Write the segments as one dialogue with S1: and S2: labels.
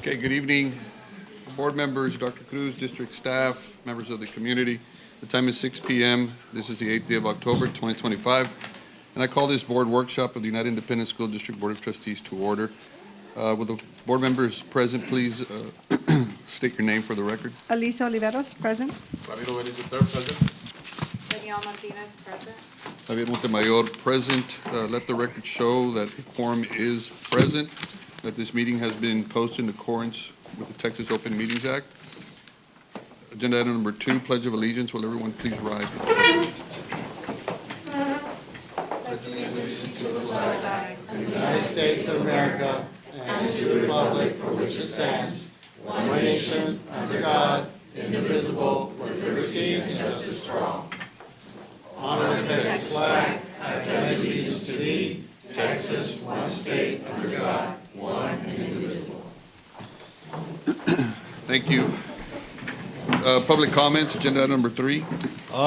S1: Okay, good evening, board members, Dr. Cruz, district staff, members of the community. The time is 6 p.m. This is the 8th day of October, 2025, and I call this board workshop of the United Independent School District Board of Trustees to order. Will the board members present please state your name for the record?
S2: Elisa Oliveros, present.
S1: Ramiro Vélez III, present.
S3: Danielle Martinez, present.
S1: Javier Montemayor, present. Let the record show that a quorum is present, that this meeting has been posted in accordance with the Texas Open Meetings Act. Agenda item number 2, Pledge of Allegiance. Will everyone please rise?
S3: Pledge allegiance to the flag of the United States of America and to the republic for which it stands, one nation, under God, indivisible, with liberty and justice for all. Honor the Texas flag. I pledge allegiance to thee, Texas, one state, under God, one and indivisible.
S1: Thank you. Public comments, agenda item number 3.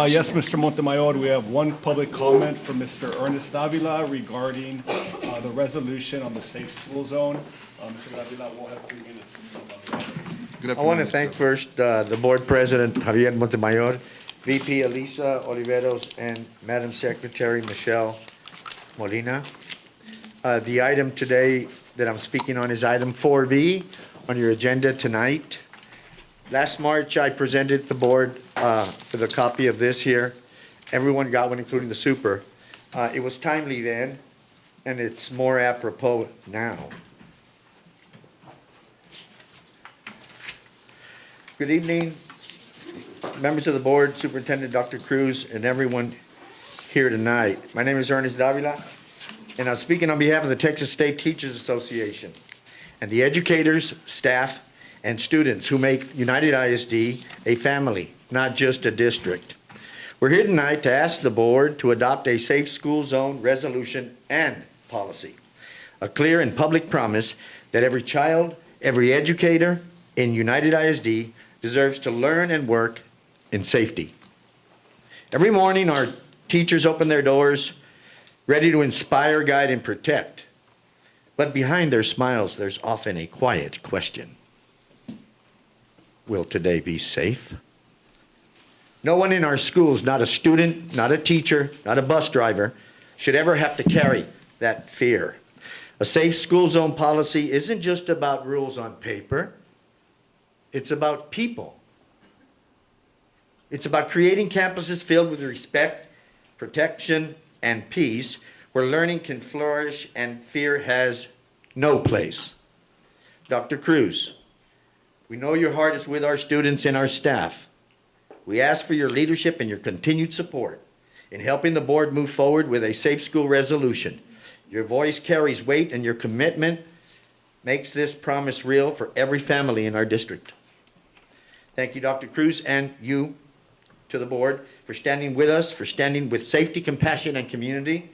S4: Yes, Mr. Montemayor, we have one public comment from Mr. Ernest Davila regarding the resolution on the safe school zone. Mr. Davila will have 3 minutes to speak on that.
S1: Good
S5: I want to
S1: afternoon,
S5: thank
S1: Mr.
S5: first the board president, Javier Montemayor, VP Elisa Oliveros, and Madam Secretary Michelle Molina. The item today that I'm speaking on is item 4B on your agenda tonight. Last March, I presented the board with a copy of this here. Everyone got one, including the super. It was timely then, and it's more apropos now. Good evening, members of the board, Superintendent Dr. Cruz, and everyone here tonight. My name is Ernest Davila, and I'm speaking on behalf of the Texas State Teachers Association and the educators, staff, and students who make United ISD a family, not just a district. We're here tonight to ask the board to adopt a safe school zone resolution and policy, a clear and public promise that every child, every educator in United ISD deserves to learn and work in safety. Every morning, our teachers open their doors, ready to inspire, guide, and protect. But behind their smiles, there's often a quiet question. Will today be safe? No one in our schools, not a student, not a teacher, not a bus driver, should ever have to carry that fear. A safe school zone policy isn't just about rules on paper. It's about people. It's about creating campuses filled with respect, protection, and peace, where learning can flourish and fear has no place. Dr. Cruz, we know your heart is with our students and our staff. We ask for your leadership and your continued support in helping the board move forward with a safe school resolution. Your voice carries weight, and your commitment makes this promise real for every family in our district. Thank you, Dr. Cruz, and you to the board for standing with us, for standing with safety, compassion, and community.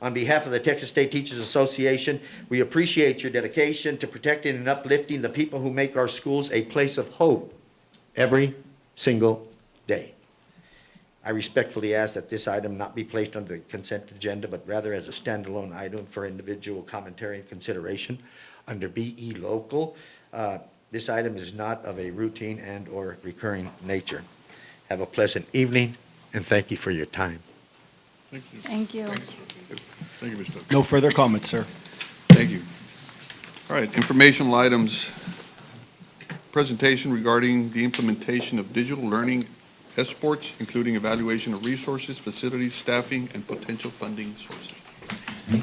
S5: On behalf of the Texas State Teachers Association, we appreciate your dedication to protecting and uplifting the people who make our schools a place of hope every single day. I respectfully ask that this item not be placed on the consent agenda, but rather as a standalone item for individual commentary and consideration under BE Local. This item is not of a routine and or recurring nature. Have a pleasant evening, and thank you for your time.
S1: Thank you.
S2: Thank you.
S1: Thank you, Mr.
S4: No further comments, sir.
S1: Thank you. All right, informational items. Presentation regarding the implementation of digital learning exports, including evaluation of resources, facilities, staffing, and potential funding sources.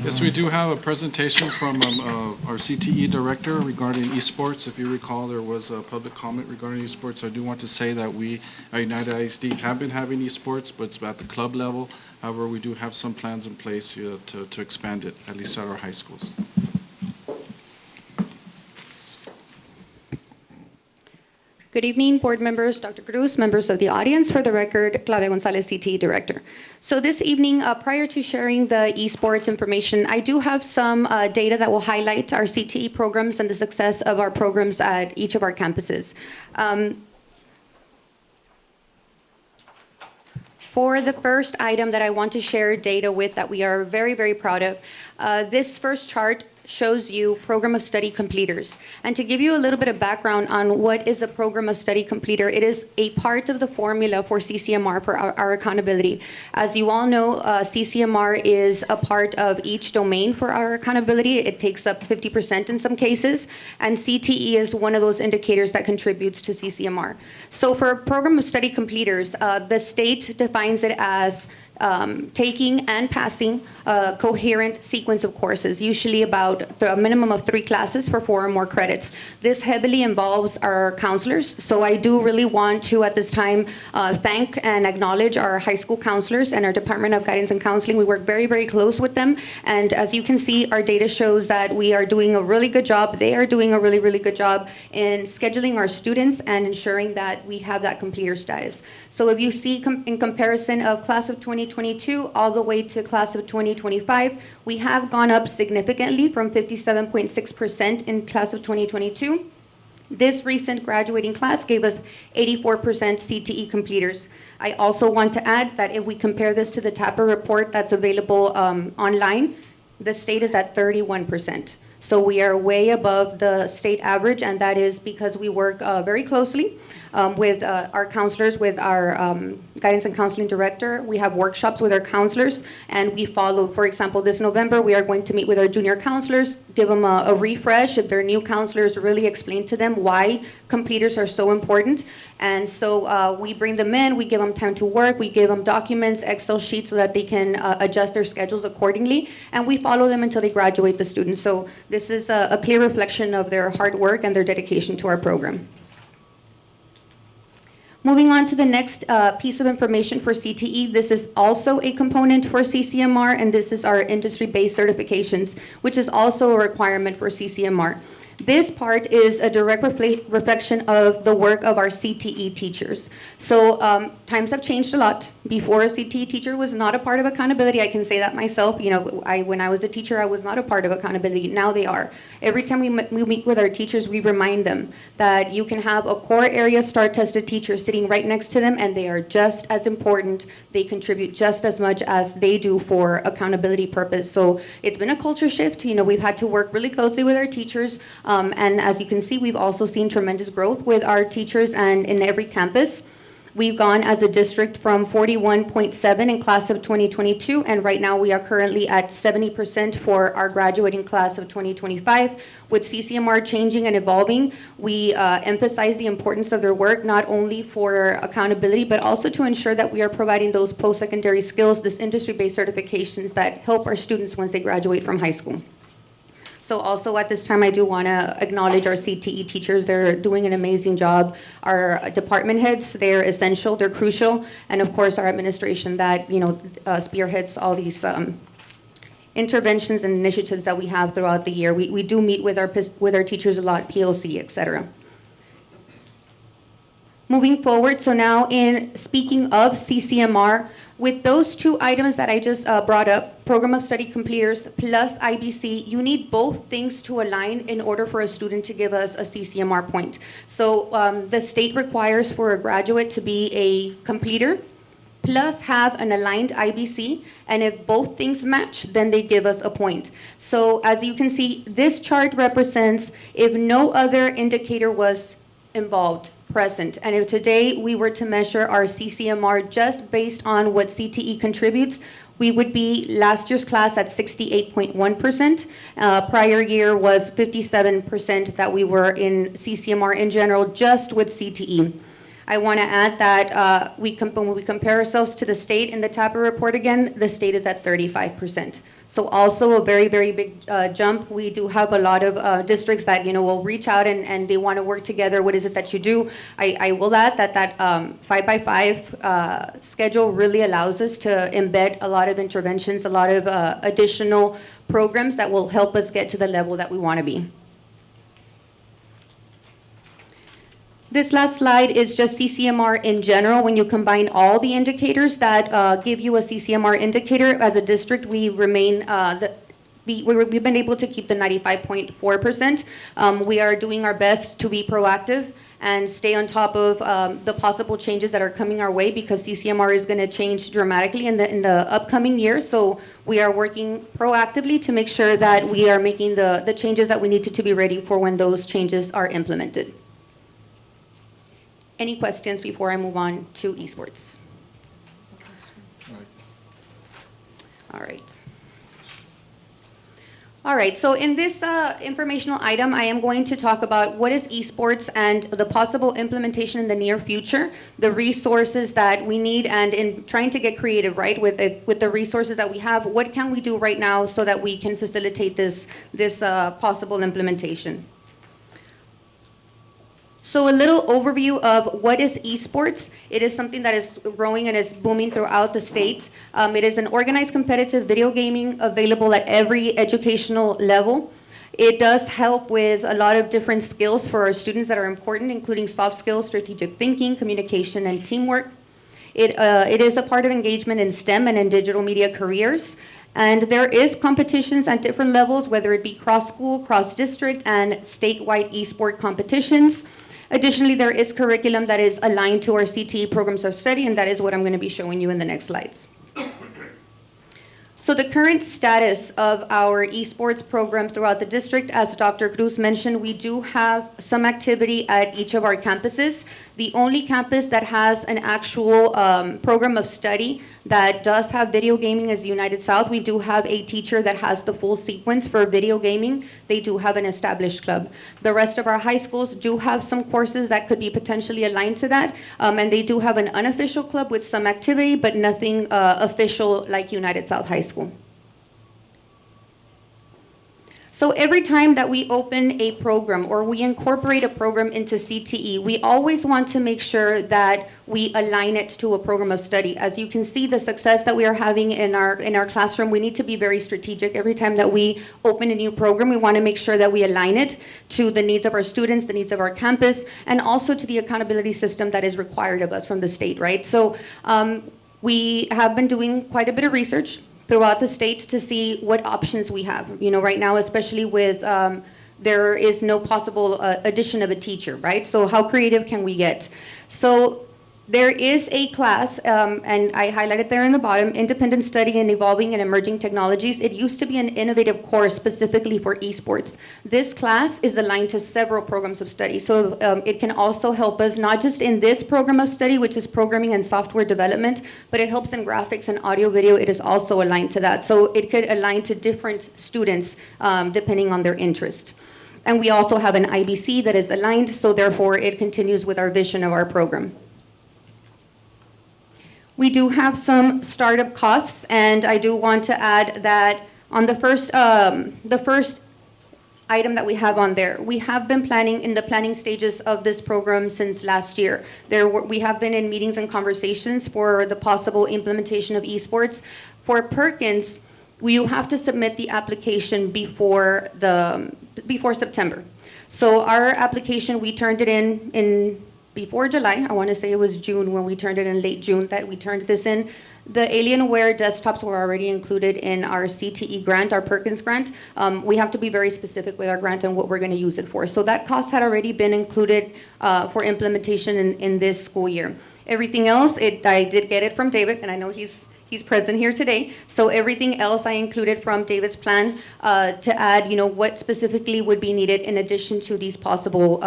S6: Yes, we do have a presentation from our CTE director regarding esports. If you recall, there was a public comment regarding esports. I do want to say that we at United ISD have been having esports, but it's at the club level. However, we do have some plans in place to expand it, at least at our high schools.
S3: Good evening, board members, Dr. Cruz, members of the audience. For the record, Claudia Gonzalez, CTE Director. So this evening, prior to sharing the esports information, I do have some data that will highlight our CTE programs and the success of our programs at each of our campuses. For the first item that I want to share data with that we are very, very proud of, this first chart
S2: shows you program of study completers. And to give you a little bit of background on what is a program of study completer, it is a part of the formula for CCMR for our accountability. As you all know, CCMR is a part of each domain for our accountability. It takes up 50% in some cases, and CTE is one of those indicators that contributes to CCMR. So for program of study completers, the state defines it as taking and passing a coherent sequence of courses, usually about a minimum of 3 classes for 4 or more credits. This heavily involves our counselors, so I do really want to, at this time, thank and acknowledge our high school counselors and our Department of Guidance and Counseling. We work very, very close with them, and as you can see, our data shows that we are doing a really good job. They are doing a really, really good job in scheduling our students and ensuring that we have that completer status. So if you see in comparison of class of 2022 all the way to class of 2025, we have gone up significantly from 57.6% in class of 2022. This recent graduating class gave us 84% CTE completers. I also want to add that if we compare this to the TAPA report that's available online, the state is at 31%. So we are way above the state average, and that is because we work very closely with our counselors, with our guidance and counseling director. We have workshops with our counselors, and we follow. For example, this November, we are going to meet with our junior counselors, give them a refresh. If they're new counselors, really explain to them why completers are so important. And so we bring them in, we give them time to work, we give them documents, Excel sheets so that they can adjust their schedules accordingly, and we follow them until they graduate the students. So this is a clear reflection of their hard work and their dedication to our program. Moving on to the next piece of information for CTE, this is also a component for CCMR, and this is our industry-based certifications, which is also a requirement for CCMR. This part is a direct reflection of the work of our CTE teachers. So times have changed a lot. Before, a CTE teacher was not a part of accountability. I can say that myself. You know, when I was a teacher, I was not a part of accountability. Now they are. Every time we meet with our teachers, we remind them that you can have a core area STAR-tested teacher sitting right next to them, and they are just as important. They contribute just as much as they do for accountability purpose. So it's been a culture shift. You know, we've had to work really closely with our teachers. And as you can see, we've also seen tremendous growth with our teachers and in every campus. We've gone as a district from 41.7 in class of 2022, and right now we are currently at 70% for our graduating class of 2025. With CCMR changing and evolving, we emphasize the importance of their work, not only for accountability, but also to ensure that we are providing those post-secondary skills, this industry-based certifications that help our students once they graduate from high school. So also at this time, I do want to acknowledge our CTE teachers. They're doing an amazing job. Our department heads, they're essential, they're crucial. And of course, our administration that, spearheads all these interventions and initiatives that we have throughout the year. We do meet with our teachers a lot, PLC, et cetera. Moving forward, so now in speaking of CCMR, with those 2 items that I just brought up, Program of Study Completers plus IBC, you need both things to align in order for a student to give us a CCMR point. So the state requires for a graduate to be a completer plus have an aligned IBC, and if both things match, then they give us a point. So as you can see, this chart represents if no other indicator was involved, present. And if today we were to measure our CCMR just based on what CTE contributes, we would be last year's class at 68.1%. Prior year was 57% that we were in CCMR in general, just with CTE. I want to add that when we compare ourselves to the state in the TAPA report again, the state is at 35%. So also a very, very big jump. We do have a lot of districts that, will reach out and they want to work together. What is it that you do? I will add that 5x5 schedule really allows us to embed a lot of interventions, a lot of additional programs that will help us get to the level that we want to be. This last slide is just CCMR in general. When you combine all the indicators that give you a CCMR indicator, as a district, we remain we've been able to keep the 95.4%. We are doing our best to be proactive and stay on top of the possible changes that are coming our way, because CCMR is going to change dramatically in the upcoming years. So we are working proactively to make sure that we are making the changes that we need to be ready for when those changes are implemented. Any questions before I move on to esports? All right. All right, so in this informational item, I am going to talk about what is esports and the possible implementation in the near future, the resources that we need, and in trying to get creative, right, with the resources that we have, what can we do right now so that we can facilitate this possible implementation. So a little overview of what is esports. It is something that is growing and is booming throughout the state. It is an organized competitive video gaming available at every educational level. It does help with a lot of different skills for our students that are important, including soft skills, strategic thinking, communication, and teamwork. It is a part of engagement in STEM and in digital media careers. And there is competitions at different levels, whether it be cross-school, cross-district, and statewide esport competitions. Additionally, there is curriculum that is aligned to our CTE programs of study, and that is what I'm going to be showing you in the next slides. So the current status of our esports program throughout the district, as Dr. Cruz mentioned, we do have some activity at each of our campuses. The only campus that has an actual program of study that does have video gaming is United South. We do have a teacher that has the full sequence for video gaming. They do have an established club. The rest of our high schools do have some courses that could be potentially aligned to that, and they do have an unofficial club with some activity, but nothing official like United South High School. So every time that we open a program or we incorporate a program into CTE, we always want to make sure that we align it to a program of study. As you can see, the success that we are having in our classroom, we need to be very strategic. Every time that we open a new program, we want to make sure that we align it to the needs of our students, the needs of our campus, and also to the accountability system that is required of us from the state, right? So we have been doing quite a bit of research throughout the state to see what options we have. You know, right now, especially with there is no possible addition of a teacher, right? So how creative can we get? So there is a class, and I highlighted there in the bottom, Independent Study in Evolving and Emerging Technologies. It used to be an innovative course specifically for esports. This class is aligned to several programs of study. So it can also help us not just in this program of study, which is programming and software development, but it helps in graphics and audio video. It is also aligned to that. So it could align to different students depending on their interest. And we also have an IBC that is aligned, so therefore it continues with our vision of our program. We do have some startup costs, and I do want to add that on the first item that we have on there, we have been planning in the planning stages of this program since last year. We have been in meetings and conversations for the possible implementation of esports. For Perkins, you have to submit the application before September. So our application, we turned it in before July. I want to say it was June when we turned it in, late June that we turned this in. The Alienware desktops were already included in our CTE grant, our Perkins grant. We have to be very specific with our grant and what we're going to use it for. So that cost had already been included for implementation in this school year. Everything else, I did get it from David, and I know he's present here today. So everything else I included from David's plan to add, you know, what specifically would be needed in addition to these possible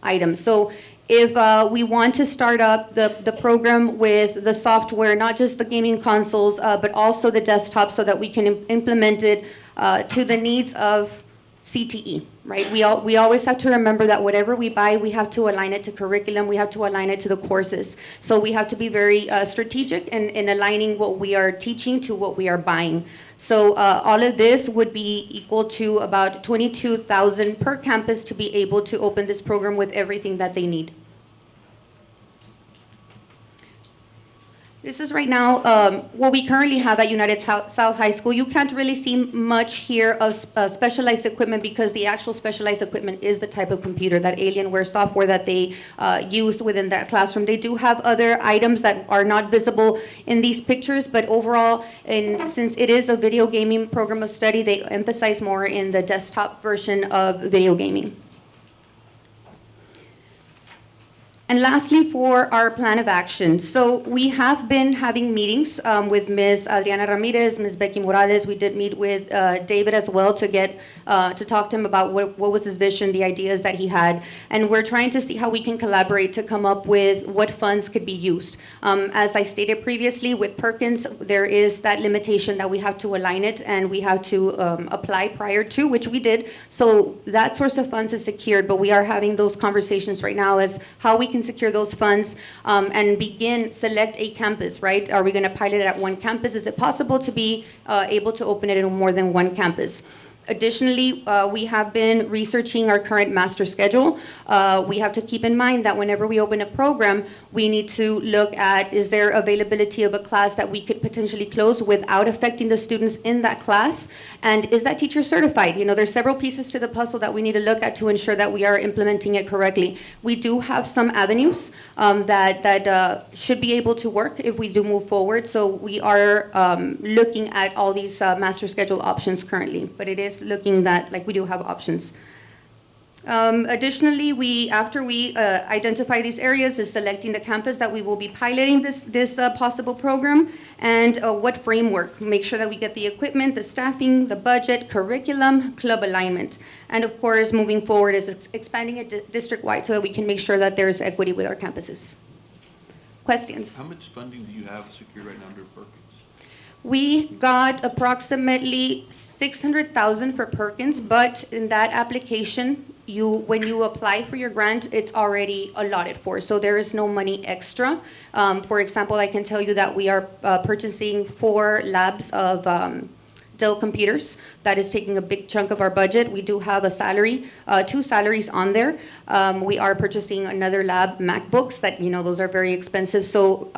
S2: items. So if we want to start up the program with the software, not just the gaming consoles, but also the desktop, so that we can implement it to the needs of CTE, right? We always have to remember that whatever we buy, we have to align it to curriculum, we have to align it to the courses. So we have to be very strategic in aligning what we are teaching to what we are buying. So all of this would be equal to about $22,000 per campus to be able to open this program with everything that they need. This is right now what we currently have at United South High School. You can't really see much here of specialized equipment, because the actual specialized equipment is the type of computer, that Alienware software that they use within that classroom. They do have other items that are not visible in these pictures, but overall, since it is a video gaming program of study, they emphasize more in the desktop version of video gaming. And lastly, for our plan of action. So we have been having meetings with Ms. Adriana Ramirez, Ms. Becky Morales. We did meet with David as well to get to talk to him about what was his vision, the ideas that he had. And we're trying to see how we can collaborate to come up with what funds could be used. As I stated previously, with Perkins, there is that limitation that we have to align it and we have to apply prior to, which we did. So that source of funds is secured, but we are having those conversations right now as how we can secure those funds and select a campus, right? Are we going to pilot it at one campus? Is it possible to be able to open it in more than one campus? Additionally, we have been researching our current master schedule. We have to keep in mind that whenever we open a program, we need to look at, is there availability of a class that we could potentially close without affecting the students in that class? And is that teacher certified? You know, there's several pieces to the puzzle that we need to look at to ensure that we are implementing it correctly. We do have some avenues that should be able to work if we do move forward. So we are looking at all these master schedule options currently, but it is looking that like we do have options. Additionally, after we identify these areas, is selecting the campus that we will be piloting this possible program, and what framework. Make sure that we get the equipment, the staffing, the budget, curriculum, club alignment, and of course, moving forward is expanding it district-wide so that we can make sure that there is equity with our campuses. Questions?
S1: How much funding do you have secured right now under Perkins?
S2: We got approximately $600,000 for Perkins, but in that application, when you apply for your grant, it's already allotted for, so there is no money extra. For example, I can tell you that we are purchasing 4 labs of Dell computers. That is taking a big chunk of our budget. We do have a salary, 2 salaries on there. We are purchasing another lab, MacBooks, that, you know, those are very expensive. So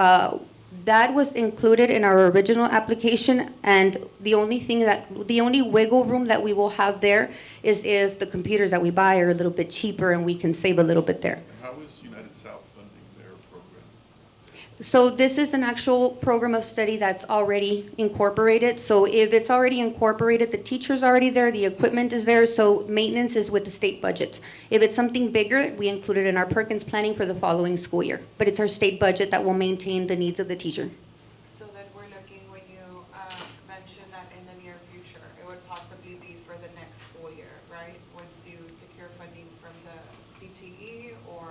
S2: that was included in our original application, and the only wiggle room that we will have there is if the computers that we buy are a little bit cheaper and we can save a little bit there.
S1: How is United South funding their program?
S2: So this is an actual program of study that's already incorporated. So if it's already incorporated, the teacher's already there, the equipment is there, so maintenance is with the state budget. If it's something bigger, we include it in our Perkins planning for the following school year. But it's our state budget that will maintain the needs of the teacher.
S7: So then we're looking, when you mentioned that in the near future, it would possibly be for the next school year, right? Once you secure funding from the CTE, or?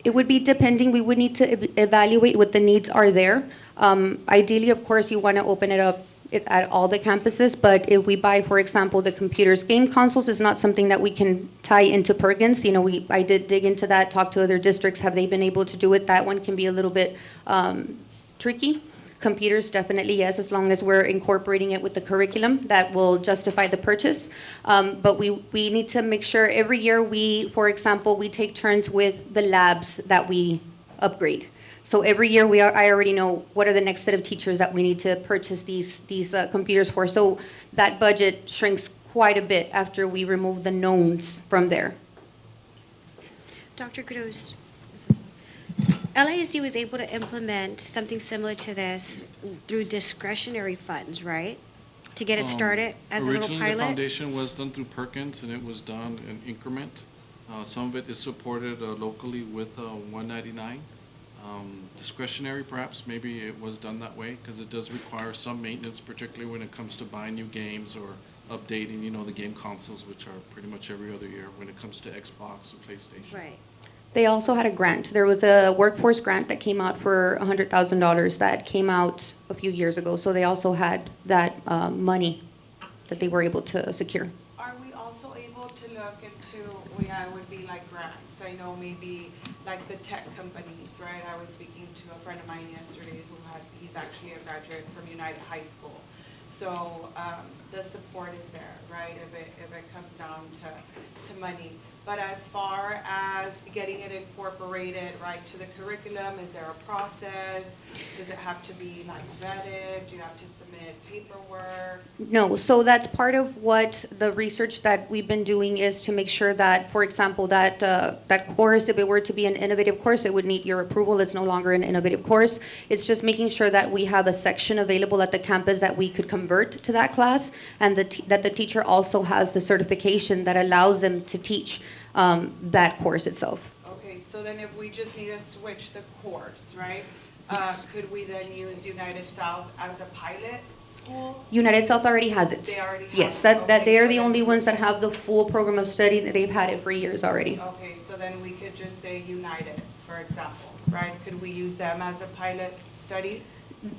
S2: It would be depending. We would need to evaluate what the needs are there. Ideally, of course, you want to open it up at all the campuses, but if we buy, for example, the computers, game consoles is not something that we can tie into Perkins. You know, I did dig into that, talk to other districts. Have they been able to do it? That one can be a little bit tricky. Computers, definitely, yes, as long as we're incorporating it with the curriculum that will justify the purchase. But we need to make sure every year for example, we take turns with the labs that we upgrade. So every year I already know what are the next set of teachers that we need to purchase these computers for. So that budget shrinks quite a bit after we remove the knowns from there.
S8: Dr. Cruz, LISD was able to implement something similar to this through discretionary funds, right? To get it started as a little
S6: Originally, the
S8: pilot?
S6: foundation was done through Perkins, and it was done in increment. Some of it is supported locally with 199. Discretionary, perhaps, maybe it was done that way, because it does require some maintenance, particularly when it comes to buying new games or updating, you know, the game consoles, which are pretty much every other year when it comes to Xbox or PlayStation.
S8: Right.
S2: They also had a grant. There was a workforce grant that came out for $100,000 that came out a few years ago. So they also had that money that they were able to secure.
S7: Are we also able to look into, would be like grants? I know maybe like the tech companies, right? I was speaking to a friend of mine yesterday he's actually a graduate from United High School. So the support is there, right? If it comes down to money. But as far as getting it incorporated, right, to the curriculum, is there a process? Does it have to be like vetted? Do you have to submit paperwork?
S2: No, so that's part of what the research that we've been doing is to make sure that, for example, that course, if it were to be an innovative course, it would need your approval. It's no longer an innovative course. It's just making sure that we have a section available at the campus that we could convert to that class, and that the teacher also has the certification that allows them to teach that course itself.
S7: Okay, so then if we just need to switch the course, right? Could we then use United South as a pilot school?
S2: United South already has it.
S7: They already have
S2: Yes,
S7: it.
S2: that they
S7: Okay,
S2: are
S7: so
S2: the
S7: then-
S2: only ones that have the full program of study, that they've had it for years already.
S7: Okay, so then we could just say United, for example, right? Could we use them as a pilot study?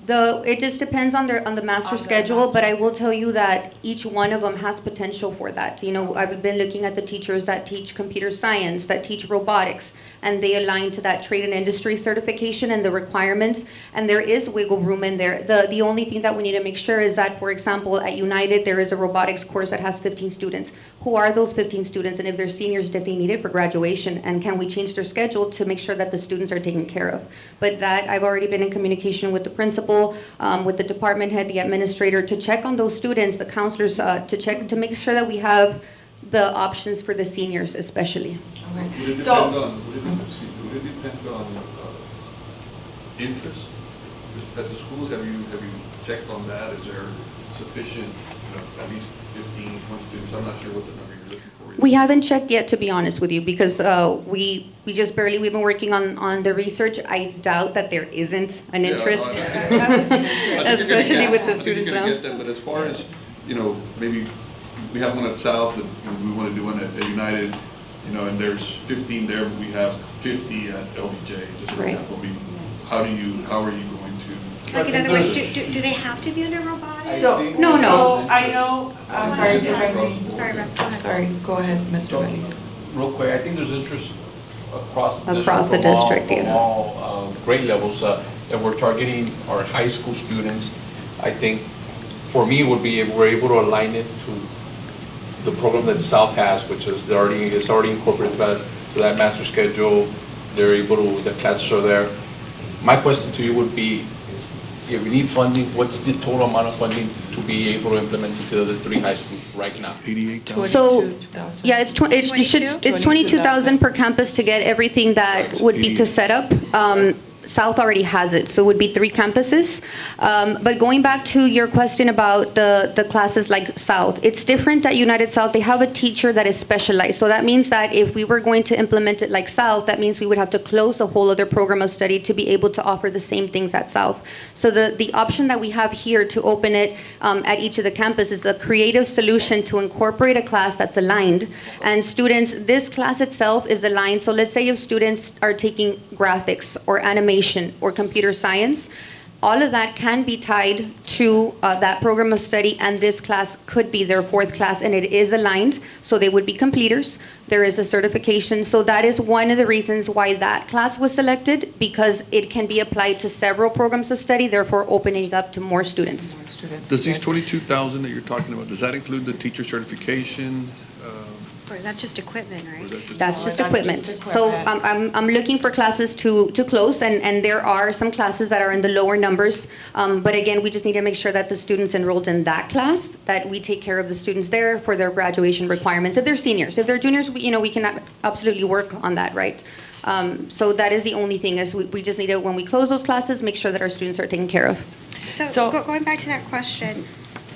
S2: It just depends on the master
S7: On their
S2: schedule, but I
S7: master.
S2: will tell you that each one of them has potential for that. You know, I've been looking at the teachers that teach computer science, that teach robotics, and they align to that trade and industry certification and the requirements, and there is wiggle room in there. The only thing that we need to make sure is that, for example, at United, there is a robotics course that has 15 students. Who are those 15 students, and if they're seniors, did they need it for graduation? And can we change their schedule to make sure that the students are taken care of? But that, I've already been in communication with the principal, with the department head, the administrator, to check on those students, the counselors, to check, to make sure that we have the options for the seniors especially.
S1: Would it
S7: So-
S1: depend on, would it depend on interest at the schools? Have you checked on that? Is there sufficient, at least 15, 20 students? I'm not sure what the number you're looking for is.
S2: We haven't checked yet, to be honest with you, because we just barely, we've been working on the research. I doubt that there isn't an
S1: Yeah,
S2: interest.
S1: I think you're gonna
S2: Especially
S1: get-
S2: with the
S1: I think you're
S2: students
S1: gonna
S2: now.
S1: get them, but as far as, maybe we have one at South, but we want to do one at United, and there's 15 there, but we have 50 at LBJ, just for
S2: Right.
S1: example. I mean, how are you going to?
S8: Like, in other words, do they have to be under robotics?
S7: So,
S2: No, no.
S7: So I know, I'm sorry, if I may.
S8: Sorry, Rob, go ahead.
S7: Sorry, go ahead, Mr. Mellis.
S9: Real quick, I think there's interest across the district.
S2: Across the
S9: from all-
S2: district, yes.
S9: From all grade levels, and we're targeting our high school students. I think, for me, would be if we're able to align it to the program that South has, which is it's already incorporated to that master schedule. They're able to, the classes are there. My question to you would be, if we need funding, what's the total amount of funding to be able to implement it to the three high schools right now?
S1: 88,000.
S2: So, yeah, it's 22,000 per campus to get everything that would be to set up. South already has it, so it would be 3 campuses. But going back to your question about the classes like South, it's different at United South. They have a teacher that is specialized. So that means that if we were going to implement it like South, that means we would have to close a whole other program of study to be able to offer the same things at South. So the option that we have here to open it at each of the campuses is a creative solution to incorporate a class that's aligned. And students, this class itself is aligned. So let's say if students are taking graphics or animation or computer science, all of that can be tied to that program of study, and this class could be their 4th class, and it is aligned, so they would be completers. There is a certification, so that is one of the reasons why that class was selected, because it can be applied to several programs of study, therefore opening it up to more students.
S1: Does these 22,000 that you're talking about, does that include the teacher certification?
S8: Or that's just equipment,
S1: Or
S8: right?
S1: is that just?
S2: That's just
S7: that's
S2: equipment.
S7: just
S2: So
S7: equipment.
S2: I'm looking for classes to close, and there are some classes that are in the lower numbers. But again, we just need to make sure that the students enrolled in that class, that we take care of the students there for their graduation requirements. If they're seniors, if they're juniors, we can absolutely work on that, right? So that is the only thing, is we just need to, when we close those classes, make sure that our students are taken care of.
S8: So going back to that question,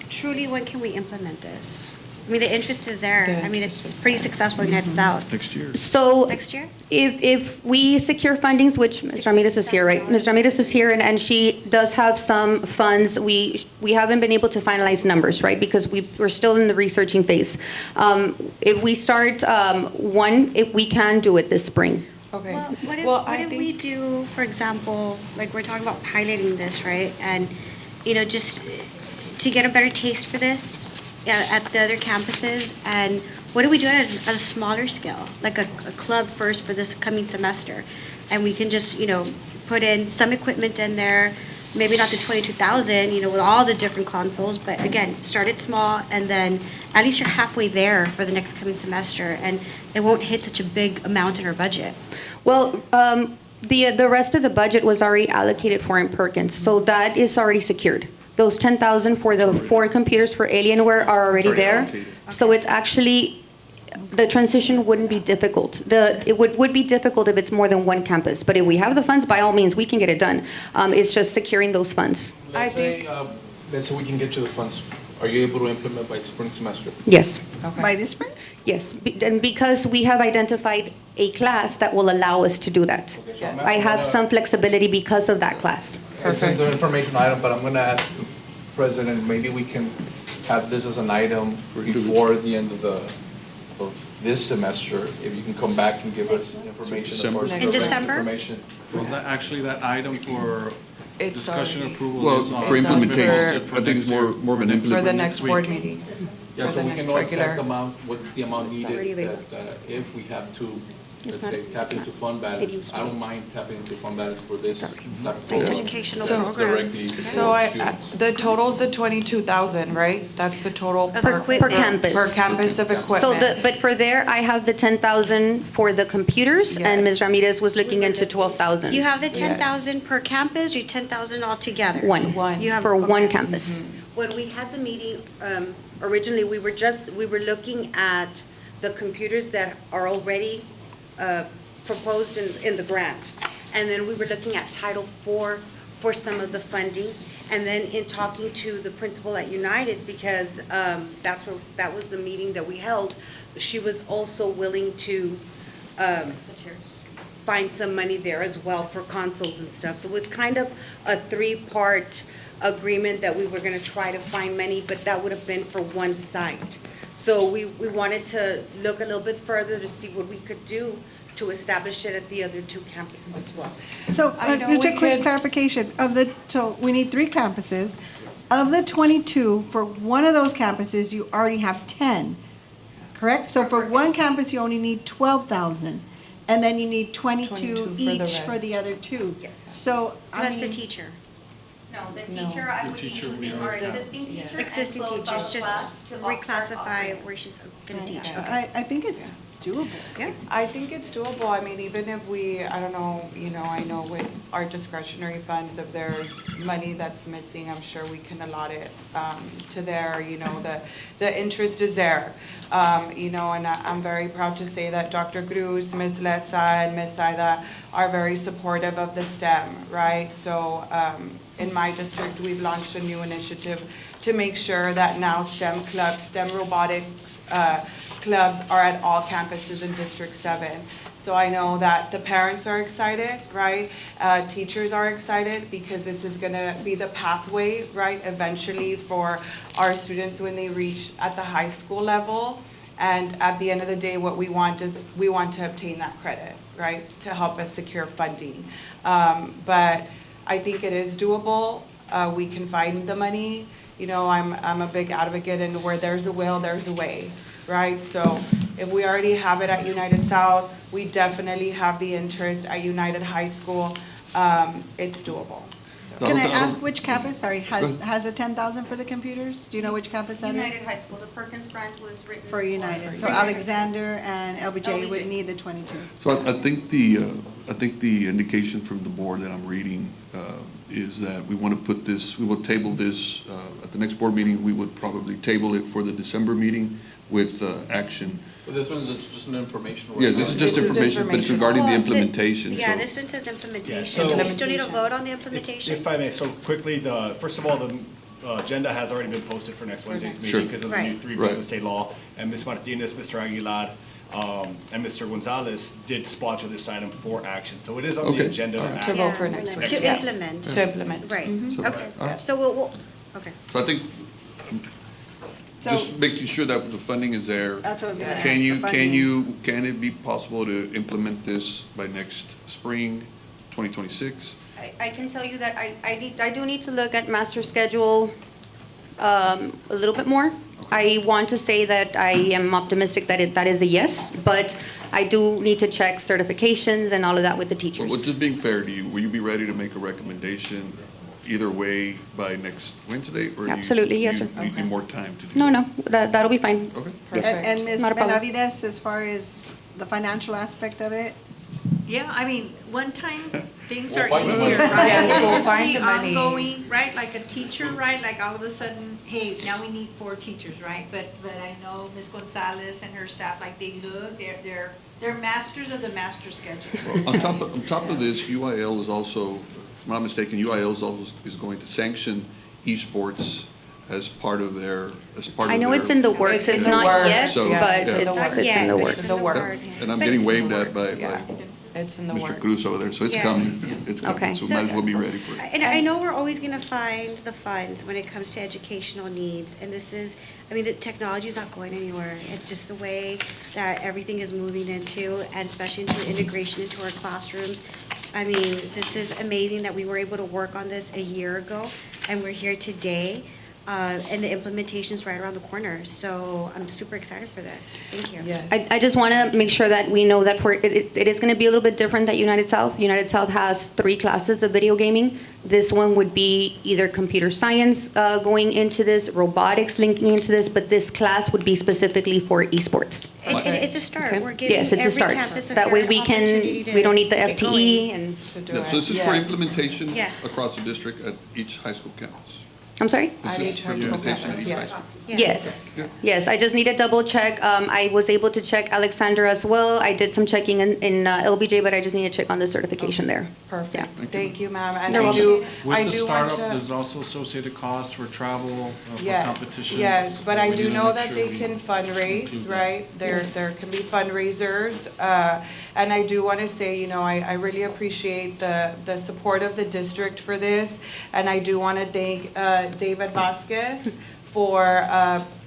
S8: truly, when can we implement this? I mean, the interest is there. I mean, it's pretty successful in United South.
S1: Next year.
S2: So
S8: Next year?
S2: if we secure fundings, which Ms. Ramirez is here, right? Ms. Ramirez is here, and she does have some funds. We haven't been able to finalize numbers, right? Because we're still in the researching phase. If we start if we can do it this spring.
S7: Okay.
S8: Well, what if,
S7: Well,
S8: what
S7: I
S8: if
S7: think-
S8: we do, for example, like we're talking about piloting this, right? And, just to get a better taste for this at the other campuses, and what do we do at a smaller scale, like a club first for this coming semester? And we can just, put in some equipment in there, maybe not the 22,000, with all the different consoles, but again, start it small, and then at least you're halfway there for the next coming semester, and it won't hit such a big amount in our budget.
S2: Well, the rest of the budget was already allocated for in Perkins, so that is already secured. Those 10,000 for the 4 computers for Alienware are already
S1: Already
S2: there.
S1: allocated.
S2: So it's actually, the transition wouldn't be difficult. It would be difficult if it's more than one campus, but if we have the funds, by all means, we can get it done. It's just securing those funds.
S9: Let's say, Then so we can get to the funds. Are you able to implement by spring semester?
S2: Yes.
S10: By this spring?
S2: Yes, and because we have identified a class that will allow us to do that.
S9: Okay, so I'm
S2: I have
S9: asking-
S2: some flexibility because of that class.
S9: This is an information item, but I'm going to ask the president, maybe we can have this as an item before the end of this semester. If you can come back and give us information. as far as
S1: December?
S8: In December?
S9: information.
S6: Well, actually, that item for
S7: It's
S6: discussion
S7: already-
S6: approval
S1: Well,
S6: is on.
S1: for implementation,
S7: for
S1: I think it's more of an
S7: For the
S1: implement.
S7: next board meeting.
S9: Yeah,
S7: For
S9: so
S7: the
S9: we
S7: next
S9: can know exact
S7: regular.
S9: amount, what's the amount
S2: already
S9: needed
S2: available.
S9: that if we have to, let's
S2: not.
S9: say, tap into fund
S2: It
S9: balance.
S2: used to
S9: I
S2: be.
S9: don't mind tapping into fund balance for this type of
S8: It's an
S9: program.
S8: educational
S7: So-
S8: program.
S9: Directly to
S7: So
S9: students.
S7: the total's the 22,000, right? That's the total
S8: Per
S2: Per campus.
S7: Per campus of equipment.
S2: So but for there, I have the 10,000 for the computers, and Ms.
S7: Yes.
S2: Ramirez was looking into 12,000.
S8: You have the 10,000 per campus, or 10,000 altogether?
S2: One.
S8: You have-
S2: For one
S8: okay.
S2: campus.
S11: When we had the meeting, originally, we were looking at the computers that are already proposed in the grant. And then we were looking at Title IV for some of the funding. And then in talking to the principal at United, because that was the meeting that we held, she was also willing to find some money there as well for consoles and stuff. So it was kind of a three-part agreement that we were gonna try to find money, but that would have been for one site. So we wanted to look a little bit further to see what we could do to establish it at the other two campuses as well.
S10: So,
S7: I know
S10: just a
S7: we
S10: quick
S7: could-
S10: clarification, so we need 3 campuses. Of the 22, for one of those campuses, you already have 10, correct? So for one campus, you only need 12,000, and then you need 22
S7: 22 for the
S10: each for
S7: rest.
S10: the other 2.
S11: Yes.
S10: So, I
S8: Plus the
S10: mean,
S8: teacher.
S2: No, the
S7: No.
S2: teacher, I
S6: The
S2: would be
S6: teacher, we
S2: using
S6: are-
S2: our
S6: Yeah.
S2: existing teacher and
S8: Existing
S2: close
S8: teachers,
S2: out
S8: just
S2: class to offset
S8: reclassify
S2: operating.
S8: where she's gonna teach.
S10: I think it's doable.
S8: Yeah.
S7: I think it's doable. I mean, even if we, I don't know, I know with our discretionary funds, if there's money that's missing, I'm sure we can allot it to there, the interest is there. And I'm very proud to say that Dr. Cruz, Ms. Lesa, and Ms. Saida are very supportive of the STEM, right? So in my district, we've launched a new initiative to make sure that now STEM clubs, STEM robotics clubs are at all campuses in District 7. So I know that the parents are excited, right? Teachers are excited because this is going to be the pathway, right, eventually for our students when they reach at the high school level. And at the end of the day, what we want is we want to obtain that credit, right, to help us secure funding. But I think it is doable. We can find the money. I'm a big advocate, and where there's a will, there's a way, right? So if we already have it at United South, we definitely have the interest at United High School. It's doable.
S10: Can I
S1: don't-
S10: ask which campus, sorry,
S1: Go ahead.
S10: has the 10,000 for the computers? Do you know which campus that is?
S2: United High School, the Perkins branch was written.
S10: For United, so
S2: for
S10: Alexander and LBJ would
S2: LBJ.
S10: need the 22.
S1: So I think the indication from the board that I'm reading is that we want to put this, we will table this at the next board meeting. We would probably table it for the December meeting with action.
S9: But this one's just an informational.
S1: Yeah, this is just
S7: This is
S1: information, but it's regarding the
S8: Well,
S1: implementation.
S8: Yeah,
S1: so-
S8: this one says implementation.
S4: so-
S8: Do we still need a vote on the implementation?
S4: If I may, so quickly, first of all, the agenda has already been posted for next Wednesday's
S1: Sure.
S4: meeting because of the new
S8: Right.
S4: 3
S1: Right.
S4: bills of state law. And Ms. Martinez, Mr. Aguilar, and Mr. Gonzalez did sponsor this item for action. So it is on the
S1: Okay.
S4: agenda.
S1: All
S4: for
S1: right.
S7: To
S4: action.
S7: vote for next week.
S8: To
S7: Yeah.
S8: implement.
S7: To implement.
S8: Right,
S1: So,
S8: okay.
S1: all right.
S8: So we'll, okay.
S1: So I think
S10: So-
S1: just making sure that the funding is there.
S10: That's what I was gonna ask,
S1: Can
S10: the
S1: you,
S10: funding.
S1: can it be possible to implement this by next spring, 2026?
S2: I can tell you that I do need to look at master schedule a little bit more. I want to say that I am optimistic that that is a yes, but I do need to check certifications and all of that with the
S1: Well,
S2: teachers.
S1: just being fair to you, will you be ready to make a recommendation either way by next Wednesday? Or do you-
S2: Absolutely, yes,
S1: you
S2: sir.
S1: need more time to do
S2: No,
S1: that?
S2: no, that'll be fine.
S1: Okay.
S7: Perfect.
S10: And Ms.
S2: Not a problem.
S10: Benavides, as far as the financial aspect of it,
S12: Yeah, I mean, one time, things
S9: We'll
S12: are
S9: find the
S12: easier,
S9: money.
S12: right?
S7: Yes, we'll
S12: It's
S7: find the money.
S12: ongoing, right, like a teacher, right, like all of a sudden, hey, now we need 4 teachers, right? But I know Ms. Gonzalez and her staff, like, they look, they're masters of the master schedule.
S1: Well, on top of this, UIL is also, if I'm not mistaken, UIL is also is going to sanction esports as part of their,
S2: I know it's in the works, it's not yet,
S1: So,
S2: but
S1: yeah.
S2: it's in the works.
S7: It's in the works.
S1: And I'm getting waved at by
S7: Yeah. It's in the
S1: Mr.
S7: works.
S1: Cruz over there, so it's
S8: Yes.
S1: coming. It's
S2: Okay.
S1: coming, so might as well be ready for it.
S8: And I know we're always going to find the funds when it comes to educational needs. And this is, I mean, the technology is not going anywhere. It's just the way that everything is moving into, and especially into integration into our classrooms. I mean, this is amazing that we were able to work on this a year ago, and we're here today. And the implementation's right around the corner. So I'm super excited for this. Thank you.
S7: Yes.
S2: I just want to make sure that we know that it is going to be a little bit different at United South. United South has 3 classes of video gaming. This one would be either computer science going into this, robotics linking into this, but this class would be specifically for esports.
S8: And it's a start.
S2: Okay.
S8: We're giving
S2: Yes, it's a
S8: every
S2: start.
S8: campus a
S2: That way
S8: fair
S2: we
S8: opportunity to
S2: we don't need the
S8: get going.
S2: FTE and,
S7: To do
S1: Yeah,
S7: it.
S1: so this is for
S7: Yes.
S1: implementation
S8: Yes.
S1: across the district at each high school campus.
S2: I'm sorry?
S1: This
S7: At
S1: is
S7: each
S1: for
S7: high school
S1: implementation at
S7: campus,
S1: each high
S7: yes.
S1: school.
S2: Yes,
S1: Yeah.
S2: yes, I just need to double check. I was able to check Alexandra as well. I did some checking in LBJ, but I just need to check on the certification there.
S7: Perfect.
S2: Yeah.
S7: Thank you, ma'am. And
S2: You're
S7: I
S2: welcome.
S7: do,
S6: With
S7: I
S6: the
S7: do want
S6: startup,
S7: to.
S6: there's also associated costs for travel, for
S7: Yes,
S6: competitions.
S7: yes, but I
S6: We
S7: do
S6: need to
S7: know
S6: make
S7: that
S6: sure
S7: they
S6: we
S7: can fundraise,
S6: include that.
S7: right? There can be fundraisers. And I do want to say, you know, I really appreciate the support of the district for this. And I do want to thank David Vasquez for,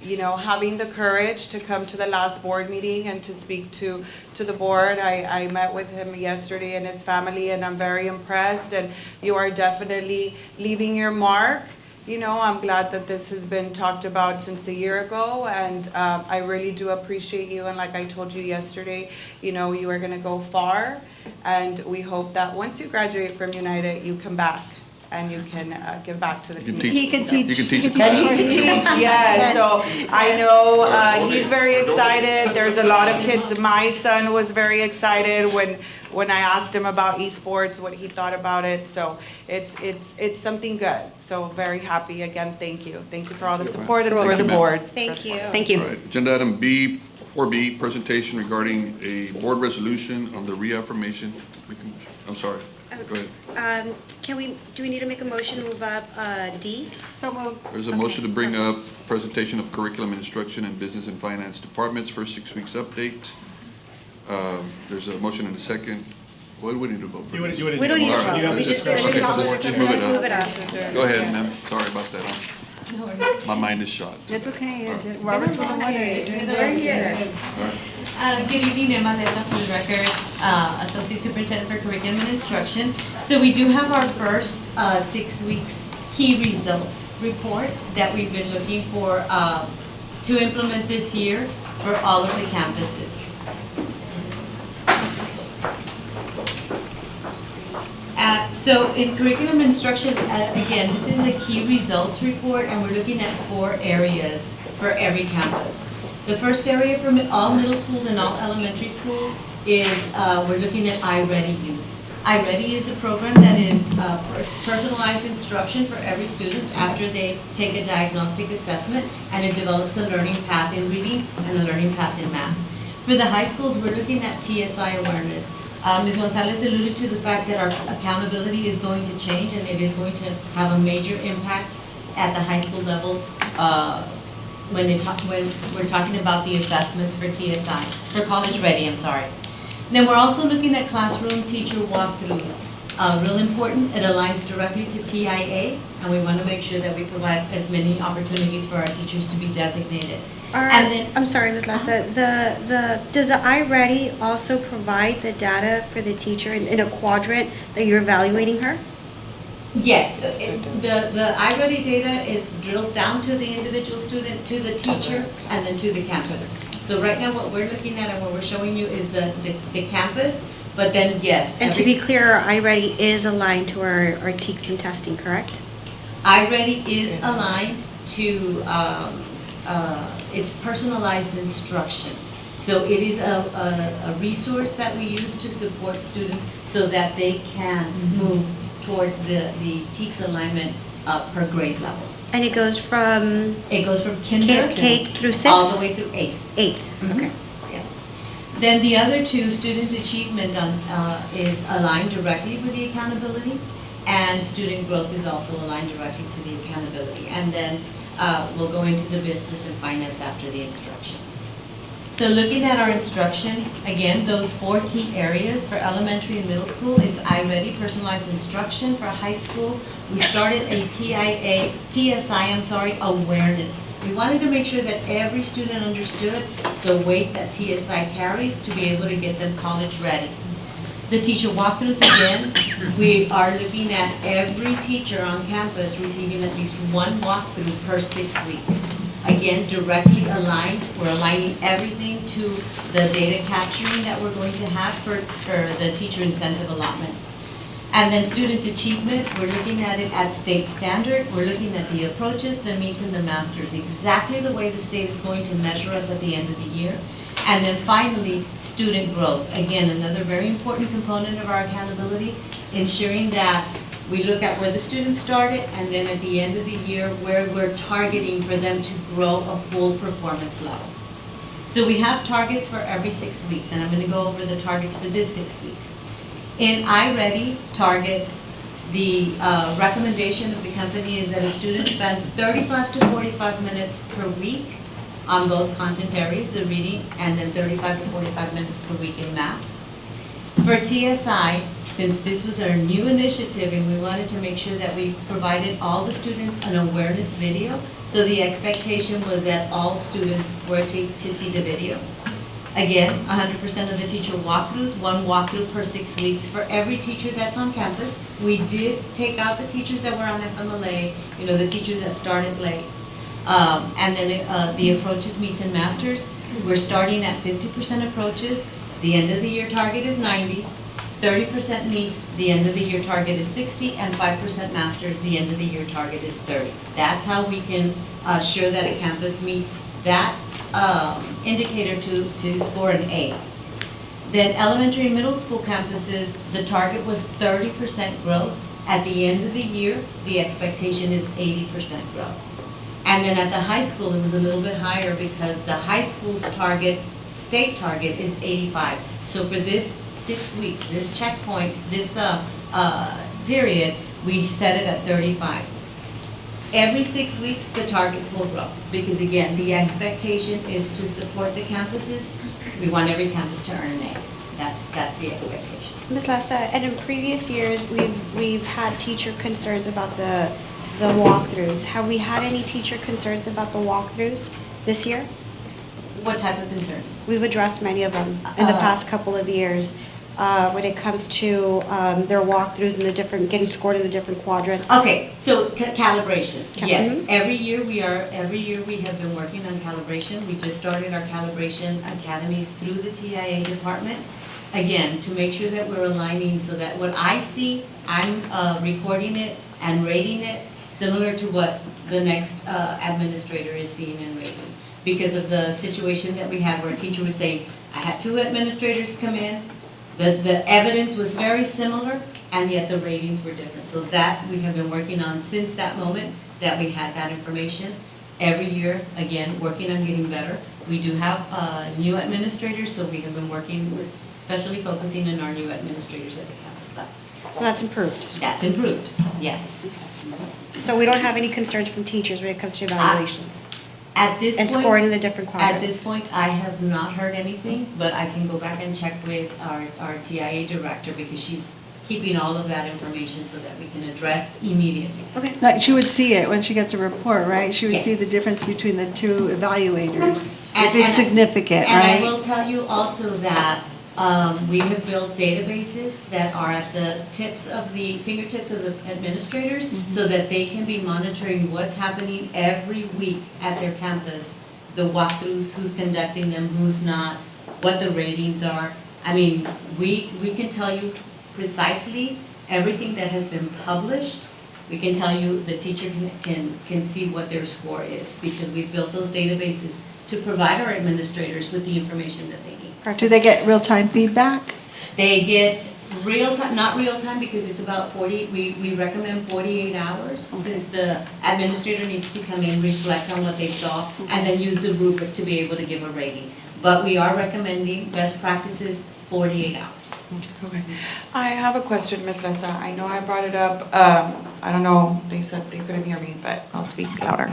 S7: you know, having the courage to come to the last board meeting and to speak to the board. I met with him yesterday and his family, and I'm very impressed. And you are definitely leaving your mark. You know, I'm glad that this has been talked about since a year ago, and I really do appreciate you. And like I told you yesterday, you know, you are going to go far, and we hope that once you graduate from United, you come back and you can give back to the
S1: You can
S7: community.
S10: He can
S1: teach,
S10: teach.
S1: you can teach
S10: He
S1: a
S10: can
S1: class.
S10: teach.
S1: if you want to.
S7: Yeah, so I know he's very excited. There's a lot of kids. My son was very excited when I asked him about esports, what he thought about it. So it's something good. So very happy. Again, thank you. Thank you for all the support and for the board.
S8: Thank you.
S2: Thank you.
S1: All right, agenda item B, 4B, presentation regarding a board resolution on the reaffirmation. I'm sorry, go ahead.
S8: Do we need to make a motion to move up D?
S10: So moved.
S1: There's a motion to bring up presentation of curriculum and instruction in business and finance departments, first 6 weeks update. There's a motion and a second. What do we need to vote for? this?
S8: We don't need
S1: All
S8: to
S1: right,
S8: vote. We
S1: let's
S8: just
S1: okay,
S8: let's
S1: let's move
S8: move
S1: it
S8: it
S1: up.
S8: up.
S1: Go ahead, ma'am. Sorry about that. My mind is shot.
S10: It's okay. Robert's with the water.
S8: We're here.
S13: Good evening, Emma Leza for the record, Associate Superintendent for Curriculum and Instruction. So we do have our first 6 weeks key results report that we've been looking for to implement this year for all of the campuses. So in curriculum instruction, again, this is a key results report, and we're looking at 4 areas for every campus. The first area for all middle schools and all elementary schools is we're looking at iReady use. iReady is a program that is personalized instruction for every student after they take a diagnostic assessment, and it develops a learning path in reading and a learning path in math. For the high schools, we're looking at TSI awareness. Ms. Gonzalez alluded to the fact that our accountability is going to change, and it is going to have a major impact at the high school level when we're talking about the assessments for TSI, for College Ready, I'm sorry. Then we're also looking at classroom teacher walkthroughs. Real important, it aligns directly to TIA, and we want to make sure that we provide as many opportunities for our teachers to be designated. And then,
S8: I'm sorry, Ms. Lassa, does the iReady also provide the data for the teacher in a quadrant that you're evaluating her?
S13: yes, the iReady data drills down to the individual student, to the teacher, and then to the campus. So right now, what we're looking at and what we're showing you is the campus, but then, yes.
S8: And to be clear, our iReady is aligned to our TEKS and testing, correct?
S13: iReady is aligned to, it's personalized instruction. So it is a resource that we use to support students so that they can move towards the TEKS alignment per grade level.
S8: And it goes from
S13: It goes from kinder
S8: K through 6?
S13: all the way through 8th.
S8: 8th, okay.
S13: Yes. Then the other two, student achievement is aligned directly with the accountability. and student growth is also aligned directly to the accountability. And then we'll go into the business and finance after the instruction. So looking at our instruction, again, those 4 key areas for elementary and middle school, it's iReady, personalized instruction. For high school, we started a TSI, awareness. We wanted to make sure that every student understood the weight that TSI carries to be able to get them college ready. The teacher walkthroughs, again, we are looking at every teacher on campus receiving at least 1 walkthrough per 6 weeks. Again, directly aligned, we're aligning everything to the data capturing that we're going to have for the teacher incentive allotment. And then student achievement, we're looking at it at state standard. We're looking at the approaches, the meets, and the masters, exactly the way the state is going to measure us at the end of the year. And then finally, student growth. Again, another very important component of our accountability, ensuring that we look at where the students started, and then at the end of the year, where we're targeting for them to grow a full performance level. So we have targets for every 6 weeks, and I'm going to go over the targets for this 6 weeks. In iReady targets, the recommendation of the company is that a student spends 35 to 45 minutes per week on both content areas, the reading, and then 35 to 45 minutes per week in math. For TSI, since this was our new initiative and we wanted to make sure that we provided all the students an awareness video, so the expectation was that all students were to see the video. Again, 100% of the teacher walkthroughs, 1 walkthrough per 6 weeks for every teacher that's on campus. We did take out the teachers that were on FMLA, the teachers that started late. And then the approaches, meets, and masters. We're starting at 50% approaches. The end of the year target is 90. 30% meets, the end of the year target is 60, and 5% masters, the end of the year target is 30. That's how we can assure that a campus meets that indicator to score an A. Then elementary and middle school campuses, the target was 30% growth. At the end of the year, the expectation is 80% growth. And then at the high school, it was a little bit higher because the high school's target, state target, is 85. So for this 6 weeks, this checkpoint, this period, we set it at 35. Every 6 weeks, the targets will grow because, again, the expectation is to support the campuses. We want every campus to earn an A. That's the expectation.
S8: Ms. Lassa, and in previous years, we've had teacher concerns about the walkthroughs. Have we had any teacher concerns about the walkthroughs this year?
S13: What type of concerns?
S8: We've addressed many of them in the past couple of years when it comes to their walkthroughs and the different, getting scored in the different quadrants.
S13: Okay, so calibration, yes.
S8: Mhm.
S13: Every year we have been working on calibration. We just started our calibration academies through the TIA department. Again, to make sure that we're aligning so that what I see, I'm recording it and rating it similar to what the next administrator is seeing and rating. Because of the situation that we had where a teacher was saying, I had 2 administrators come in, the evidence was very similar, and yet the ratings were different. So that we have been working on since that moment that we had that information. Every year, again, working on getting better. We do have new administrators, so we have been working with, especially focusing on our new administrators at the campus level.
S8: So that's improved.
S13: That's improved, yes.
S8: So we don't have any concerns from teachers when it comes to evaluations?
S13: At this
S8: And
S13: point,
S8: scoring in the different quadrants?
S13: At this point, I have not heard anything, but I can go back and check with our TIA director because she's keeping all of that information so that we can address immediately.
S8: Okay.
S10: Like, she would see it when she gets a report, right? She would see
S13: Yes.
S10: the difference between the 2 evaluators,
S13: And-
S10: if it's significant,
S13: And I
S10: right?
S13: will tell you also that we have built databases that are at the fingertips of the administrators so that they can be monitoring what's happening every week at their campus, the walkthroughs, who's conducting them, who's not, what the ratings are. I mean, we can tell you precisely everything that has been published. We can tell you the teacher can see what their score is because we've built those databases to provide our administrators with the information that they need.
S10: Do they get real-time feedback?
S13: They get real-time, not real-time because it's about 40, we recommend 48 hours since the administrator needs to come in, reflect on what they saw, and then use the rubric to be able to give a rating. But we are recommending best practices 48 hours.
S7: Okay. I have a question, Ms. Lessa. I know I brought it up, I don't know, they said they couldn't hear me, but I'll speak louder.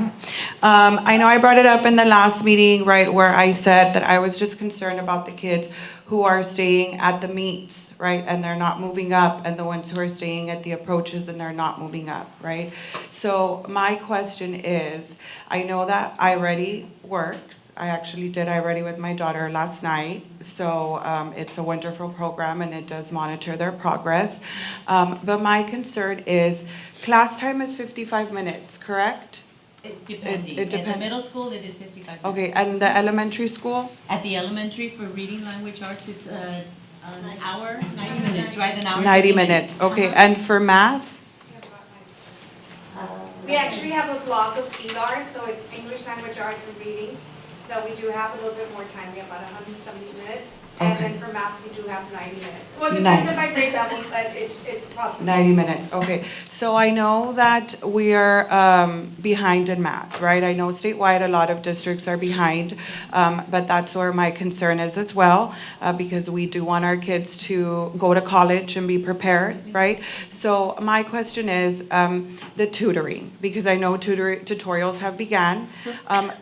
S7: I know I brought it up in the last meeting, right, where I said that I was just concerned about the kids who are staying at the meets, right, and they're not moving up, and the ones who are staying at the approaches and they're not moving up, right? So my question is, I know that iReady works. I actually did iReady with my daughter last night, so it's a wonderful program and it does monitor their progress. But my concern is, class time is 55 minutes, correct?
S13: Depending.
S7: It
S13: At the
S7: depends.
S13: middle school, it is 55 minutes.
S7: Okay, and the elementary school?
S13: At the elementary for reading language arts, it's an hour, 90 minutes, right? An hour.
S7: 90 minutes, okay,
S13: Uh-huh.
S7: and for math?
S14: We actually have a block of ELARs, so it's English Language Arts and Reading. So we do have a little bit more time, we have about 170 minutes. And
S7: Okay.
S14: then for math, we do have 90 minutes. Well, it depends on my grade level, but it's approximately.
S7: 90 minutes, okay. So I know that we are behind in math, right? I know statewide, a lot of districts are behind, but that's where my concern is as well, because we do want our kids to go to college and be prepared, right? So my question is the tutoring, because I know tutorials have began.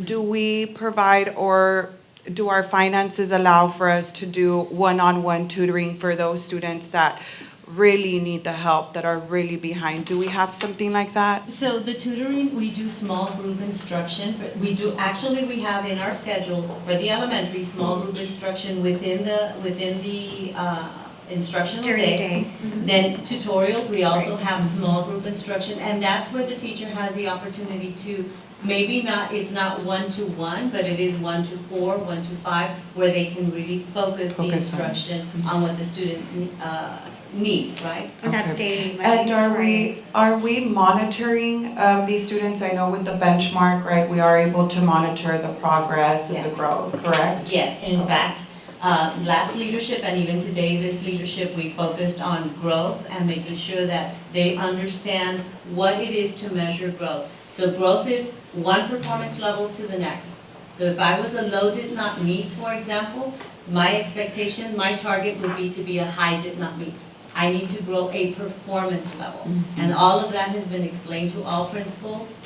S7: Do we provide, or do our finances allow for us to do one-on-one tutoring for those students that really need the help, that are really behind? Do we have something like that?
S13: So the tutoring, we do small group instruction, but we have in our schedules for the elementary, small group instruction within the instructional
S8: During the
S13: day.
S8: day.
S13: Then tutorials, we also have small group instruction, and that's where the teacher has the opportunity to, maybe not, it's not 1-to-1, but it is 1-to-4, 1-to-5, where they can really focus the
S7: Focus on.
S13: instruction on what the students need, right?
S8: And that's
S7: Okay.
S8: daily, Monday
S7: And
S8: to
S7: are we monitoring these students? I know with the benchmark, right, we are able to monitor the progress and the
S13: Yes.
S7: growth, correct?
S13: Yes, in fact, last leadership and even today, this leadership, we focused on growth and making sure that they understand what it is to measure growth. So growth is one performance level to the next. So if I was a low did not meet, for example, my expectation, my target would be to be a high did not meet. I need to grow a performance level. And all of that has been explained to all principals.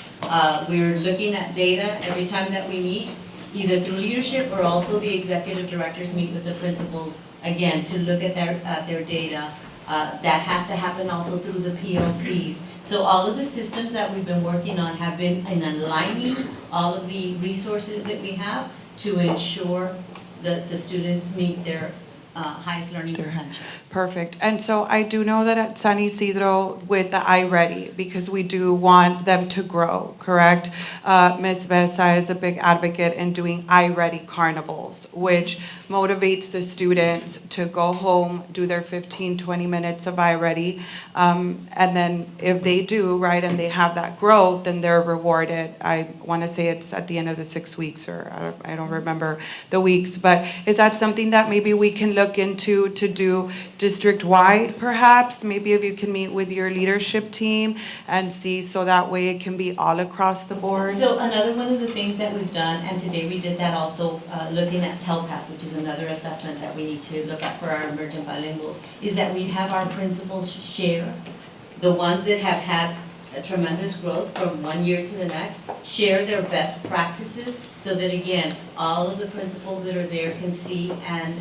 S13: We're looking at data every time that we meet, either through leadership or also the executive directors meet with the principals, again, to look at their data. That has to happen also through the PLCs. So all of the systems that we've been working on have been in aligning all of the resources that we have to ensure that the students meet their highest learning potential.
S7: Perfect. And so I do know that at San Isidro with the iReady, because we do want them to grow, correct? Ms. Besa is a big advocate in doing iReady carnivals, which motivates the students to go home, do their 15, 20 minutes of iReady. And then if they do, right, and they have that growth, then they're rewarded. I want to say it's at the end of the 6 weeks, or I don't remember the weeks. But is that something that maybe we can look into to do district-wide, perhaps? Maybe if you can meet with your leadership team and see, so that way it can be all across the board?
S13: So another one of the things that we've done, and today we did that also, looking at TELPAS, which is another assessment that we need to look at for our emergent bilinguals, is that we have our principals share, the ones that have had a tremendous growth from one year to the next, share their best practices, so that again, all of the principals that are there can see and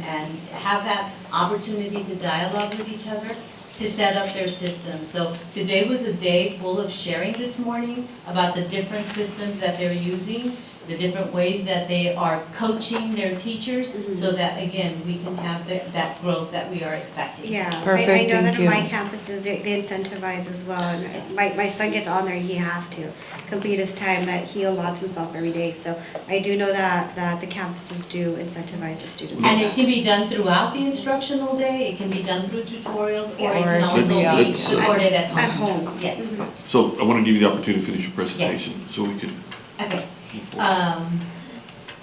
S13: have that opportunity to dialogue with each other to set up their systems. So today was a day full of sharing this morning about the different systems that they're using, the different ways that they are coaching their teachers, so that again, we can have that growth that we are expecting.
S8: Yeah,
S7: Perfect,
S8: I know that
S7: thank
S8: in my
S7: you.
S8: campuses, they incentivize as well, and my son gets on there, he has to complete his time that he allots himself every day, so I do know that the campuses do incentivize the students.
S13: And it can be done throughout the instructional day, it can be done through tutorials, or it
S7: Or
S13: can
S7: it
S13: also
S7: can
S13: be
S7: be
S13: supported at home.
S8: At home.
S13: Yes,
S15: So I want to give you the opportunity to finish your presentation, so we can
S13: okay.
S15: move forward.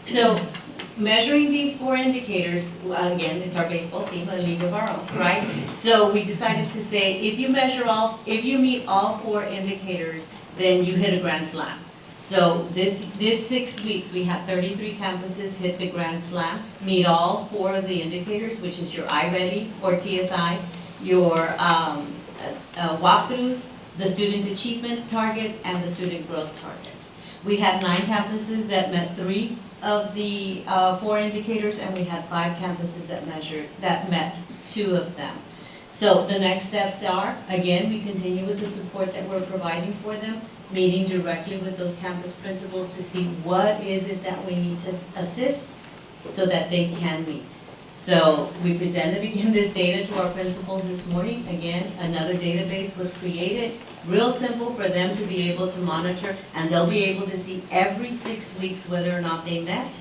S13: So measuring these 4 indicators, again, it's our baseball team, a league of our own, right? So we decided to say, if you meet all 4 indicators, then you hit a grand slam. So this 6 weeks, we had 33 campuses hit the Grand Slam, meet all 4 of the indicators, which is your iReady or TSI, your walkthroughs, the student achievement targets, and the student growth targets. We had 9 campuses that met 3 of the 4 indicators, and we had 5 campuses that met 2 of them. So the next steps are, again, we continue with the support that we're providing for them, meeting directly with those campus principals to see what is it that we need to assist so that they can meet. So we presented again this data to our principals this morning. Again, another database was created, real simple for them to be able to monitor, and they'll be able to see every 6 weeks whether or not they met.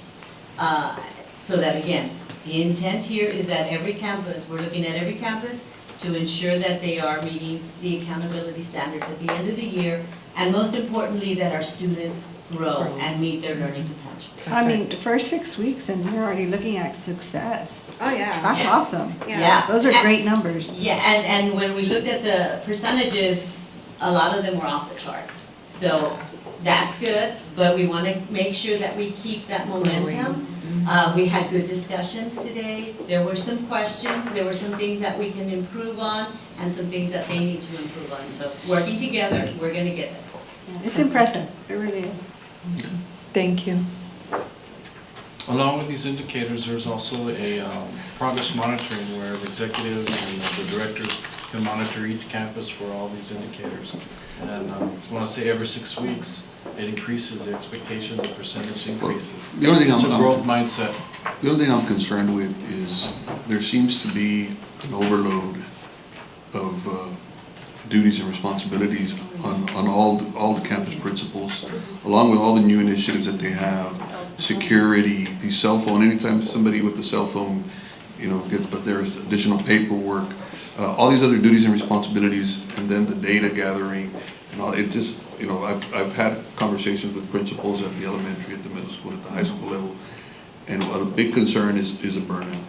S13: So that again, the intent here is that every campus, we're looking at every campus to ensure that they are meeting the accountability standards at the end of the year, and most importantly, that our students grow and meet their learning potential.
S10: I mean, the first 6 weeks and you're already looking at success.
S11: Oh, yeah.
S10: That's awesome.
S13: Yeah.
S10: Those are great numbers.
S13: Yeah, and when we looked at the percentages, a lot of them were off the charts. So that's good, but we want to make sure that we keep that momentum. We had good discussions today. There were some questions, there were some things that we can improve on, and some things that they need to improve on. So working together, we're going to get there.
S10: It's impressive. It really is.
S12: Thank you.
S6: Along with these indicators, there's also a progress monitoring where the executives and the directors can monitor each campus for all these indicators. And I want to say every 6 weeks, it increases the expectations, the percentage increases.
S1: The only thing
S6: It's a
S1: I'm-
S6: growth mindset.
S1: The only thing I'm concerned with is there seems to be an overload of duties and responsibilities on all the campus principals, along with all the new initiatives that they have, security, the cell phone, anytime somebody with the cell phone, gets, but there's additional paperwork, all these other duties and responsibilities, and then the data gathering, and all, it just, I've had conversations with principals at the elementary, at the middle school, at the high school level, and a big concern is a burnout,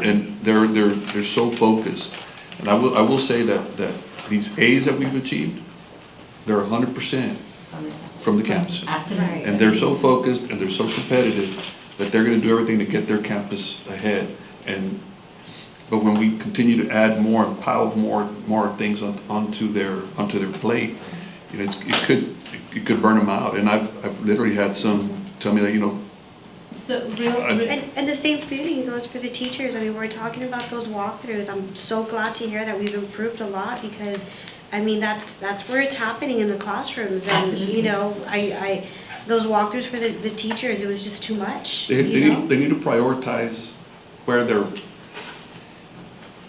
S1: and they're so focused. And I will say that these A's that we've achieved, they're 100% from the campuses.
S13: Absolutely.
S1: And they're so focused and they're so competitive that they're going to do everything to get their campus ahead. But when we continue to add more and pile more things onto their plate, it could burn them out. And I've literally had some tell me that
S13: So
S8: And the same feeling goes for the teachers. I mean, we're talking about those walkthroughs. I'm so glad to hear that we've improved a lot because, I mean, that's where it's happening in the classrooms. And,
S13: Absolutely.
S8: Those walkthroughs for the teachers, it was just too much.
S1: they need to prioritize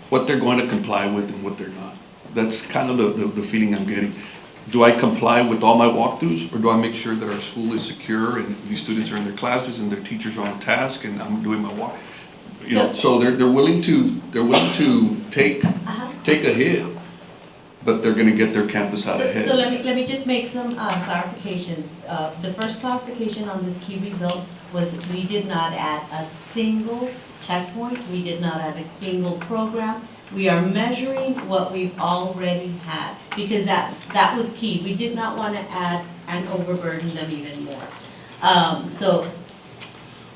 S1: what they're going to comply with and what they're not. That's kind of the feeling I'm getting. Do I comply with all my walkthroughs, or do I make sure that our school is secure and these students are in their classes and their teachers are on task and I'm doing my walk? So they're willing to take a hit, but they're going to get their campus out ahead.
S13: So let me just make some clarifications. The first clarification on this key results was we did not add a single checkpoint. We did not add a single program. We are measuring what we've already had because that was key. We did not want to add and overburden them even more.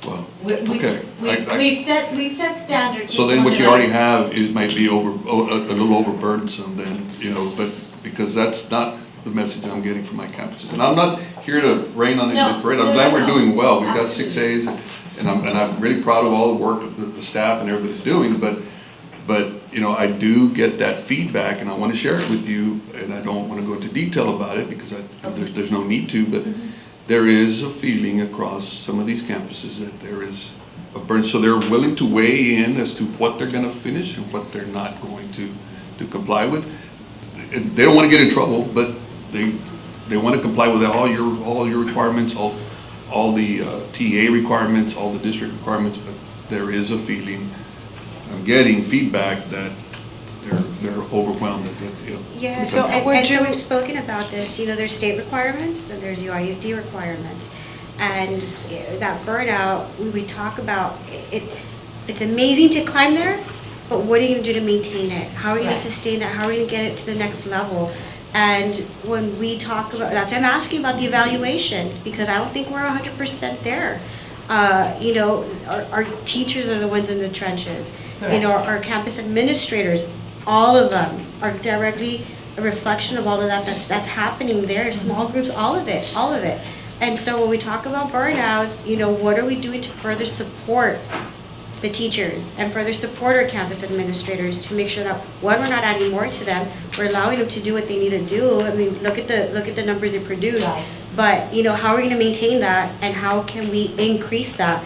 S1: Well,
S13: okay. We've set standards.
S1: So then what you already have might be a little overburdensome then, but because that's not the message I'm getting from my campuses. And I'm not here to rain on anybody's parade. I'm glad we're doing well. We've got 6 A's and I'm really proud of all the work that the staff and everybody's doing, but I do get that feedback and I want to share it with you, and I don't want to go into detail about it because there's no need to, but there is a feeling across some of these campuses that there is a burn. So they're willing to weigh in as to what they're going to finish and what they're not going to comply with. And they don't want to get in trouble, but they want to comply with all your requirements, all the TA requirements, all the district requirements, but there is a feeling, I'm getting feedback that they're overwhelmed.
S8: Yeah,
S10: So
S8: and
S10: would
S8: so
S10: you-
S8: we've spoken about this, there's state requirements, then there's UISD requirements. And that burnout, we talk about, it's amazing to climb there, but what are you gonna do to maintain it? How are you gonna sustain that? How are you gonna get it to the next level? And when we talk about, that's why I'm asking about the evaluations, because I don't think we're 100% there. You know, our teachers are the ones in the trenches. You know, our campus administrators, all of them are directly a reflection of all of that that's happening there, small groups, all of it, all of it. And so when we talk about burnouts, you know, what are we doing to further support the teachers and further support our campus administrators to make sure that, one, we're not adding more to them, we're allowing them to do what they need to do. I mean, look at the numbers they produce. Right. But, you know, how are we gonna maintain that, and how can we increase that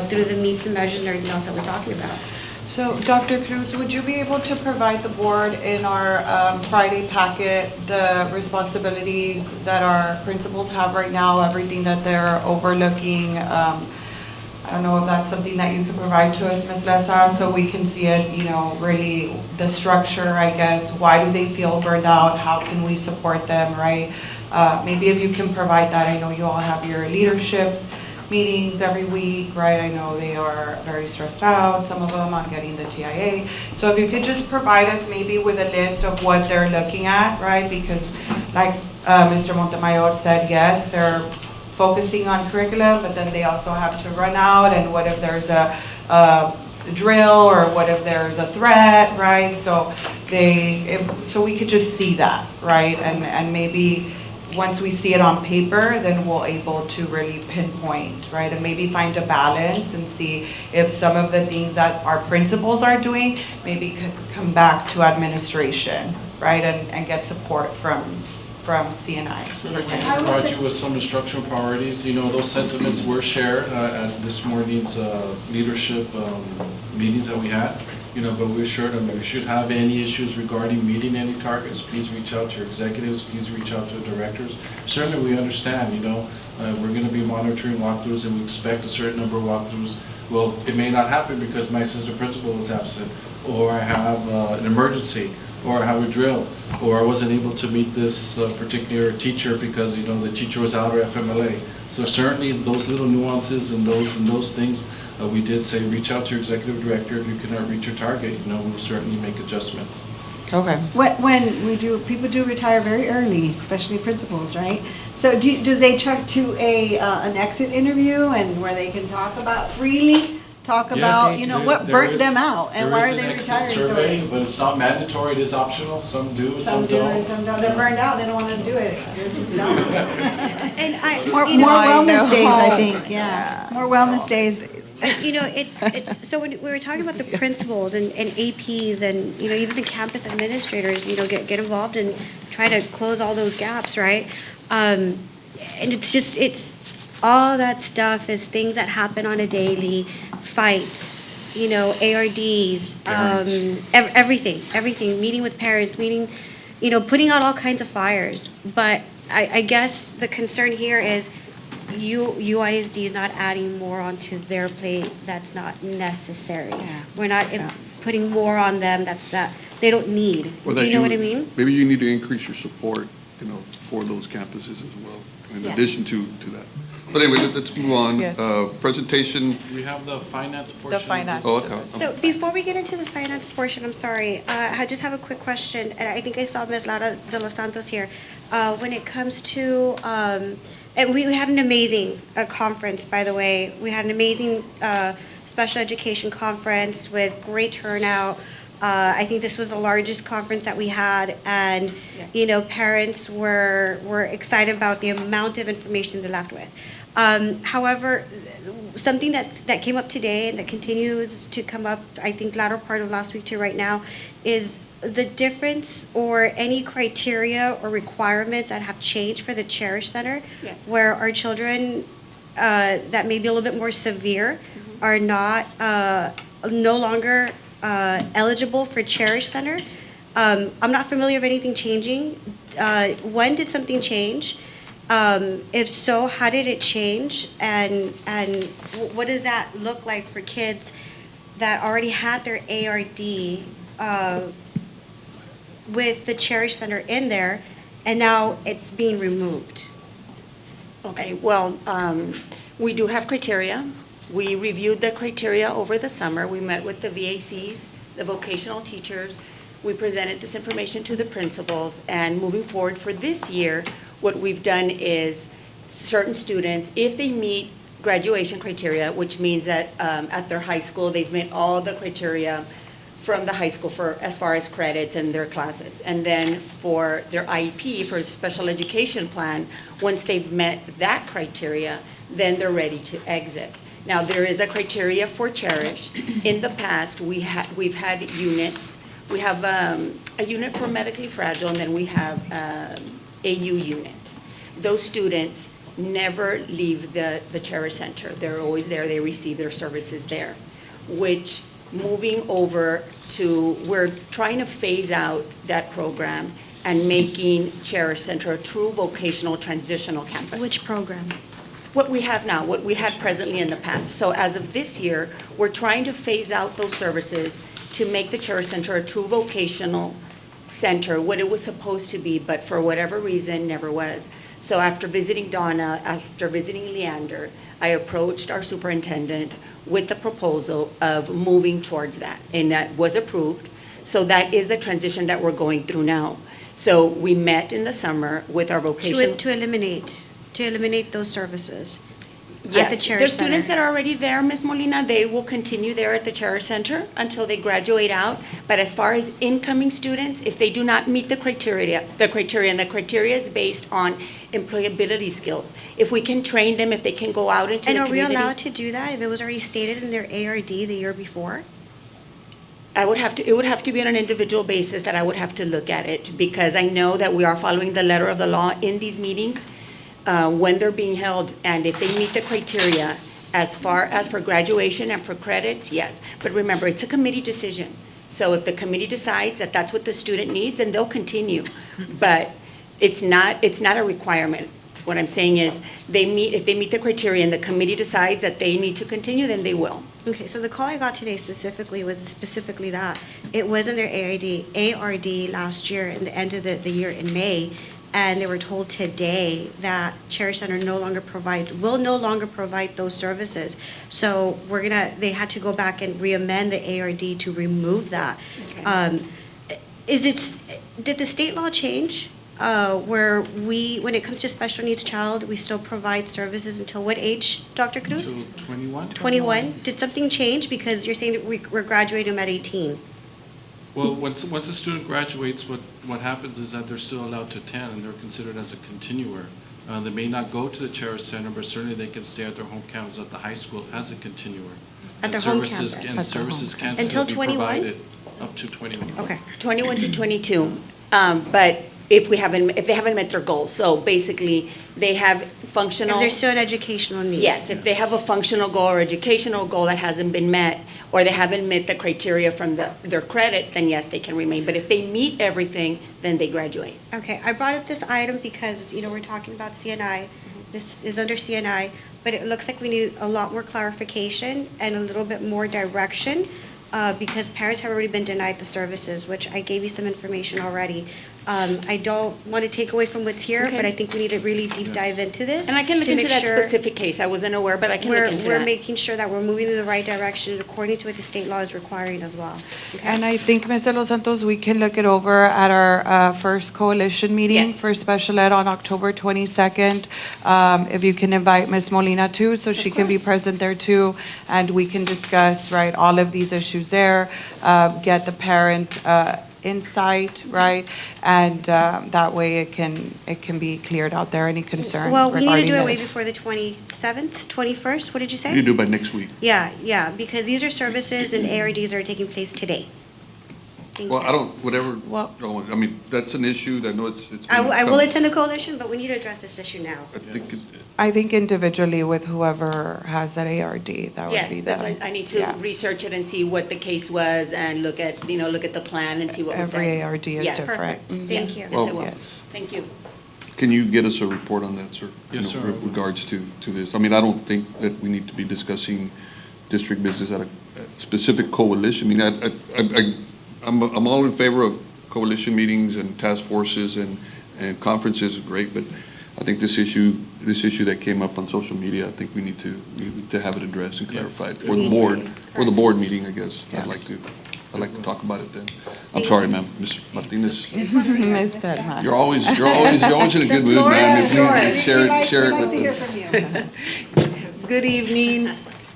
S8: through the means and measures and everything else that we're talking about?
S7: So, Dr. Cruz, would you be able to provide the board in our Friday packet the responsibilities that our principals have right now, everything that they're overlooking? I don't know if that's something that you can provide to us, Ms. Lessa, so we can see it, you know, really the structure, I guess. Why do they feel burned out? How can we support them, right? Maybe if you can provide that. I know you all have your leadership meetings every week, right? I know they are very stressed out, some of them, on getting the TIA. So if you could just provide us maybe with a list of what they're looking at, right? Because like Mr. Montemayor said, yes, they're focusing on curriculum, but then they also have to run out, and what if there's a drill, or what if there's a threat, right? So so we could just see that, right? And maybe once we see it on paper, then we'll able to really pinpoint, right? And maybe find a balance and see if some of the things that our principals are doing maybe could come back to administration, right? And get support from CNI.
S6: I provide you with some instructional priorities. You know, those sentiments were shared at this morning's leadership meetings that we had. You know, but we assured them, if you should have any issues regarding meeting any targets, please reach out to your executives, please reach out to the directors. Certainly we understand, you know, we're going to be monitoring walkthroughs, and we expect a certain number of walkthroughs. Well, it may not happen because my assistant principal is absent, or I have an emergency, or I have a drill, or I wasn't able to meet this particular teacher because, you know, the teacher was out or FMLA. So certainly those little nuances and those things, we did say reach out to your executive director. If you cannot reach your target, you know, we'll certainly make adjustments.
S7: Okay.
S10: When people do retire very early, especially principals, right? So does they truck to an exit interview, and where they can talk about freely? Talk about, you know, what burnt them out, and why are they retiring so early?
S6: But it's not mandatory, it is optional. Some do, some don't.
S10: And some don't. They're burned out, they don't want to do it. They're just done.
S8: And
S10: More wellness days, I think, yeah. More wellness days.
S8: You know, it's so when we were talking about the principals and APs and, you know, even the campus administrators, you know, get involved and try to close all those gaps, right? And it's all that stuff is things that happen on a daily, fights, you know, ARDs, everything, meeting with parents, you know, putting out all kinds of fires. But I guess the concern here is UISD is not adding more onto their plate that's not necessary. Yeah. We're not putting more on them that they don't need. Do you know what I mean?
S1: Maybe you need to increase your support, you know, for those campuses as well, in addition to that. But anyway, let's move on.
S7: Yes.
S6: Presentation. We have the finance portion.
S7: The finance.
S1: Oh, okay.
S8: So before we get into the finance portion, I'm sorry, I just have a quick question, and I think I saw Ms. Lara de los Santos here. When it comes to, and we had an amazing conference, by the way. We had an amazing special education conference with great turnout. I think this was the largest conference that we had, and yes, you know, parents were excited about the amount of information they left with. However, something that came up today and that continues to come up, I think, latter part of last week to right now, is the difference or any criteria or requirements that have changed for the Cherish Center, yes, where our children that may be a little bit more severe are not no longer eligible for Cherish Center. I'm not familiar of anything changing. When did something change? If so, how did it change? And what does that look like for kids that already had their ARD with the Cherish Center in there, and now it's being removed?
S16: Okay, well, we do have criteria. We reviewed the criteria over the summer. We met with the VACs, the vocational teachers. We presented this information to the principals, and moving forward for this year, what we've done is certain students, if they meet graduation criteria, which means that at their high school, they've met all the criteria from the high school for, as far as credits and their classes. And then for their IEP, for special education plan, once they've met that criteria, then they're ready to exit. Now, there is a criteria for Cherish. In the past, we've had units. We have a unit for medically fragile, and then we have AU unit. Those students never leave the Cherish Center. They're always there. They receive their services there, which moving over to, we're trying to phase out that program and making Cherish Center a true vocational transitional campus.
S8: Which program?
S16: What we have now, what we had presently in the past. So as of this year, we're trying to phase out those services to make the Cherish Center a true vocational center, what it was supposed to be, but for whatever reason, never was. So after visiting Donna, after visiting Leander, I approached our superintendent with the proposal of moving towards that, and that was approved. So that is the transition that we're going through now. So we met in the summer with our vocation.
S8: To eliminate those services at the
S16: Yes,
S8: Cherish
S16: there's students
S8: Center.
S16: that are already there, Ms. Molina. They will continue there at the Cherish Center until they graduate out. But as far as incoming students, if they do not meet the criteria, and the criteria is based on employability skills. If we can train them, if they can go out into
S8: And
S16: the
S8: are we
S16: community.
S8: allowed to do that if it was already stated in their ARD the year before?
S16: It would have to be on an individual basis that I would have to look at it, because I know that we are following the letter of the law in these meetings when they're being held, and if they meet the criteria as far as for graduation and for credits, yes. But remember, it's a committee decision. So if the committee decides that that's what the student needs, then they'll continue. But it's not a requirement. What I'm saying is, if they meet the criteria and the committee decides that they need to continue, then they will.
S8: Okay, so the call I got today specifically was specifically that. It was in their ARD last year, in the end of the year in May, and they were told today that Cherish Center will no longer provide those services. So they had to go back and re-amend the ARD to remove that.
S16: Okay.
S8: Did the state law change? Where when it comes to special needs child, we still provide services until what age, Dr. Cruz?
S6: Until 21?
S8: 21. Did something change? Because you're saying that we're graduating them at 18.
S6: Well, once a student graduates, what happens is that they're still allowed to attend, and they're considered as a continuer. They may not go to the Cherish Center, but certainly they can stay at their home campus at the high school as a continuer.
S8: At
S6: And
S8: their home
S6: services-
S8: campus.
S6: And services can
S8: Until
S6: still be
S8: 21?
S6: provided up to 21.
S8: Okay.
S16: 21 to 22, but if they haven't met their goals. So basically, they have functional.
S8: If there's still an educational need.
S16: Yes, if they have a functional goal or educational goal that hasn't been met, or they haven't met the criteria from their credits, then yes, they can remain. But if they meet everything, then they graduate.
S8: Okay, I brought up this item because, we're talking about CNI. This is under CNI, but it looks like we need a lot more clarification and a little bit more direction because parents have already been denied the services, which I gave you some information already. I don't want to take away from what's here,
S16: Okay.
S8: but I think we need to really deep dive into this.
S16: And I can look
S8: to
S16: into
S8: make
S16: that
S8: sure
S16: specific case. I wasn't aware, but I can look into
S8: We're
S16: that.
S8: making sure that we're moving in the right direction according to what the state law is requiring as well. Okay?
S17: And I think, Ms. De Los Santos, we can look it over at our first coalition meeting
S16: Yes.
S17: for special ed on October 22nd. If you can invite Ms. Molina too, so she can be present there too, and we can discuss, right, all of these issues there, get the parent insight, right? And that way it can be cleared out there, any concerns
S8: Well, we need to
S17: regarding
S8: do it way
S17: this.
S8: before the 27th, 21st, what did you say?
S15: You do it by next week.
S8: Yeah, because these are services and ARDs that are taking place today. Thank
S1: Well,
S8: you.
S1: I don't, whatever,
S17: Well-
S1: I mean, that's an issue that I know it's been.
S8: I will attend the coalition, but we need to address this issue now.
S17: I think individually with whoever has that ARD, that would
S16: Yes,
S17: be the.
S16: that's why I need to
S17: yeah.
S16: research it and see what the case was and look at the plan and see what was said.
S17: Every ARD is
S16: Yes.
S17: different.
S8: Perfect.
S17: Mhm.
S8: Thank you.
S16: Yes, I will.
S17: Yes.
S16: Thank you.
S1: Can you get us a report on that, sir?
S6: Yes, sir.
S1: With regards to this. I mean, I don't think that we need to be discussing district business at a specific coalition. I mean, I'm all in favor of coalition meetings and task forces and conferences, great, but I think this issue that came up on social media, I think we need to have it addressed and clarified for the board meeting, I guess.
S17: Yeah.
S1: I'd like I'd like to talk about it then. I'm sorry, ma'am, Ms. Martinez.
S17: Ms. Stedman.
S1: You're always in a good mood, ma'am. Please share it with us.
S18: Good evening.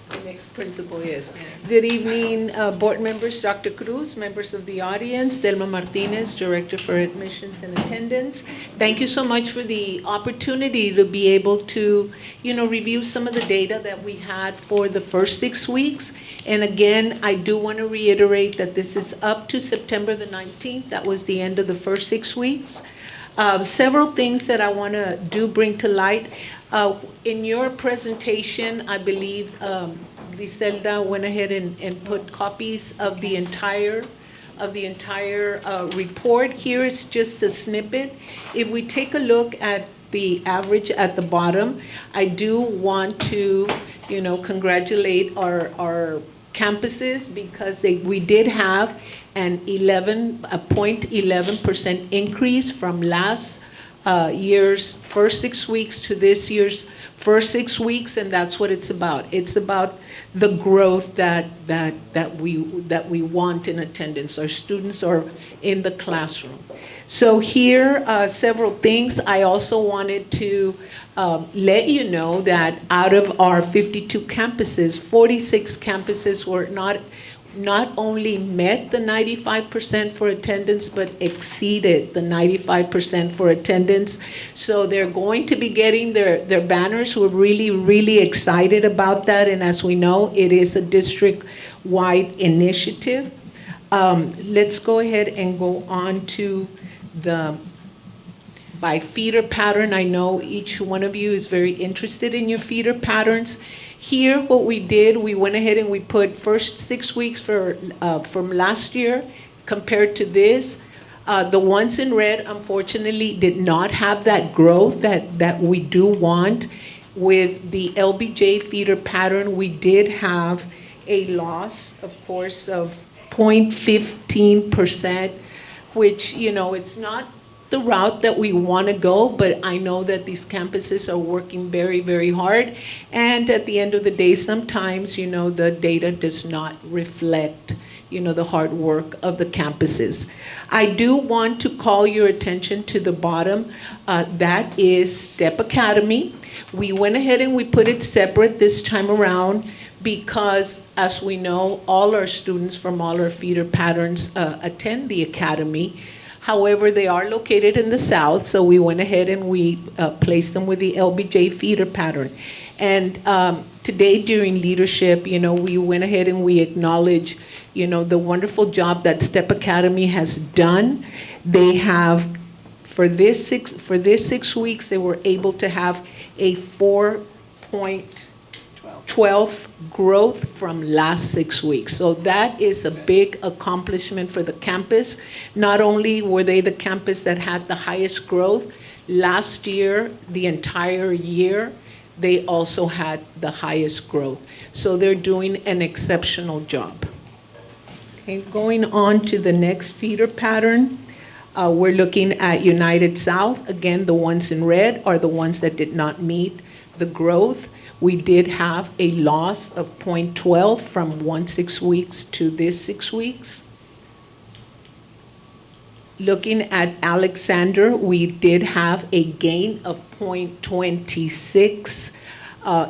S18: The next principal is. Good evening, board members, Dr. Cruz, members of the audience, Delma Martinez, Director for Admissions and Attendance. Thank you so much for the opportunity to be able to, review some of the data that we had for the first 6 weeks. And again, I do want to reiterate that this is up to September the 19th. That was the end of the first 6 weeks. Several things that I want to bring to light. In your presentation, I believe Griselda went ahead and put copies of the entire report. Here is just a snippet. If we take a look at the average at the bottom, I do want to, congratulate our campuses because we did have a 0.11% increase from last year's first 6 weeks to this year's first 6 weeks, and that's what it's about. It's about the growth that we want in attendance. Our students are in the classroom. So here, several things. I also wanted to let you know that out of our 52 campuses, 46 campuses were not only met the 95% for attendance, but exceeded the 95% for attendance. So they're going to be getting their banners. We're really, really excited about that. And as we know, it is a district-wide initiative. Let's go ahead and go on to by feeder pattern. I know each one of you is very interested in your feeder patterns. Here, what we did, we went ahead and we put first 6 weeks from last year compared to this. The ones in red, unfortunately, did not have that growth that we do want. With the LBJ feeder pattern, we did have a loss, of course, of 0.15%, which, it's not the route that we want to go, but I know that these campuses are working very, very hard. And at the end of the day, sometimes, the data does not reflect, the hard work of the campuses. I do want to call your attention to the bottom. That is STEP Academy. We went ahead and we put it separate this time around because, as we know, all our students from all our feeder patterns attend the academy. However, they are located in the south, so we went ahead and we placed them with the LBJ feeder pattern. And today during leadership, we went ahead and we acknowledge, the wonderful job that STEP Academy has done. They have, for this 6 weeks, they were able to have a 4.12 growth from last 6 weeks. So that is a big accomplishment for the campus. Not only were they the campus that had the highest growth, last year, the entire year, they also had the highest growth. So they're doing an exceptional job. Okay, going on to the next feeder pattern, we're looking at United South. Again, the ones in red are the ones that did not meet the growth. We did have a loss of 0.12 from 6 weeks to this 6 weeks. Looking at Alexander, we did have a gain of 0.26.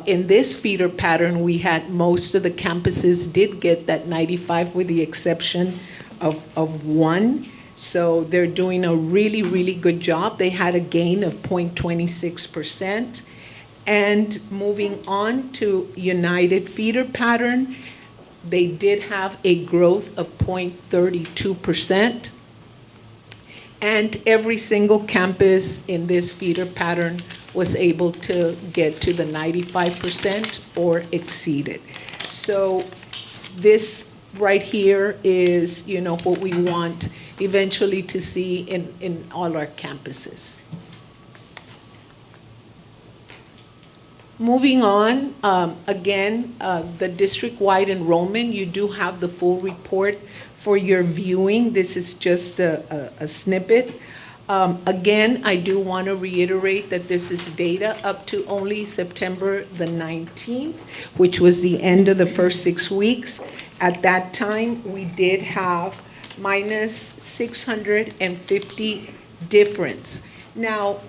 S18: In this feeder pattern, we had most of the campuses did get that 95 with the exception of one. So they're doing a really, really good job. They had a gain of 0.26%. And moving on to United feeder pattern, they did have a growth of 0.32%. And every single campus in this feeder pattern was able to get to the 95% or exceed it. So this right here is, what we want eventually to see in all our campuses. Moving on, again, the district-wide enrollment, you do have the full report for your viewing. This is just a snippet. Again, I do want to reiterate that this is data up to only September the 19th, which was the end of the first 6 weeks. At that time, we did have minus 650 difference. Now,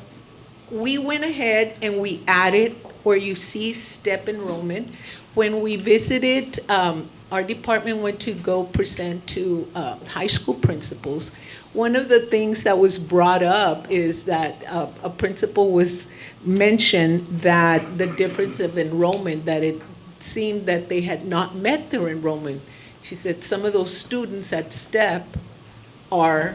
S18: we went ahead and we added where you see step enrollment. When we visited, our department went to go present to high school principals. One of the things that was brought up is that a principal was mentioned that the difference of enrollment, that it seemed that they had not met their enrollment. She said some of those students at STEP are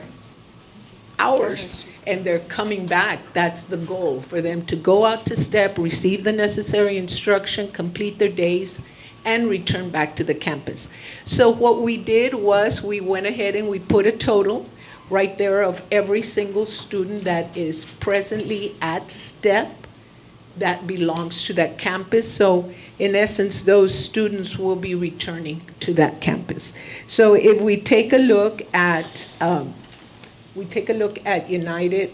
S18: ours, and they're coming back. That's the goal, for them to go out to STEP, receive the necessary instruction, complete their days, and return back to the campus. So what we did was we went ahead and we put a total right there of every single student that is presently at STEP that belongs to that campus. So in essence, those students will be returning to that campus. So if we take a look at United,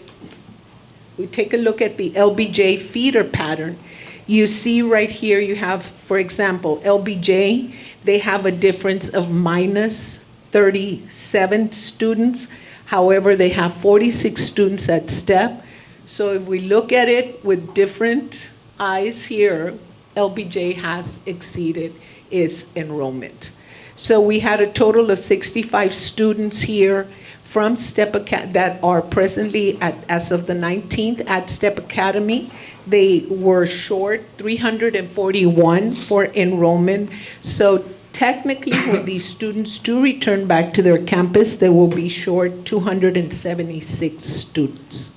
S18: we take a look at the LBJ feeder pattern, you see right here you have, for example, LBJ, they have a difference of minus 37 students. However, they have 46 students at STEP. So if we look at it with different eyes here, LBJ has exceeded its enrollment. So we had a total of 65 students here from STEP that are presently as of the 19th at STEP Academy. They were short 341 for enrollment. So technically, when these students do return back to their campus, they will be short 276 students.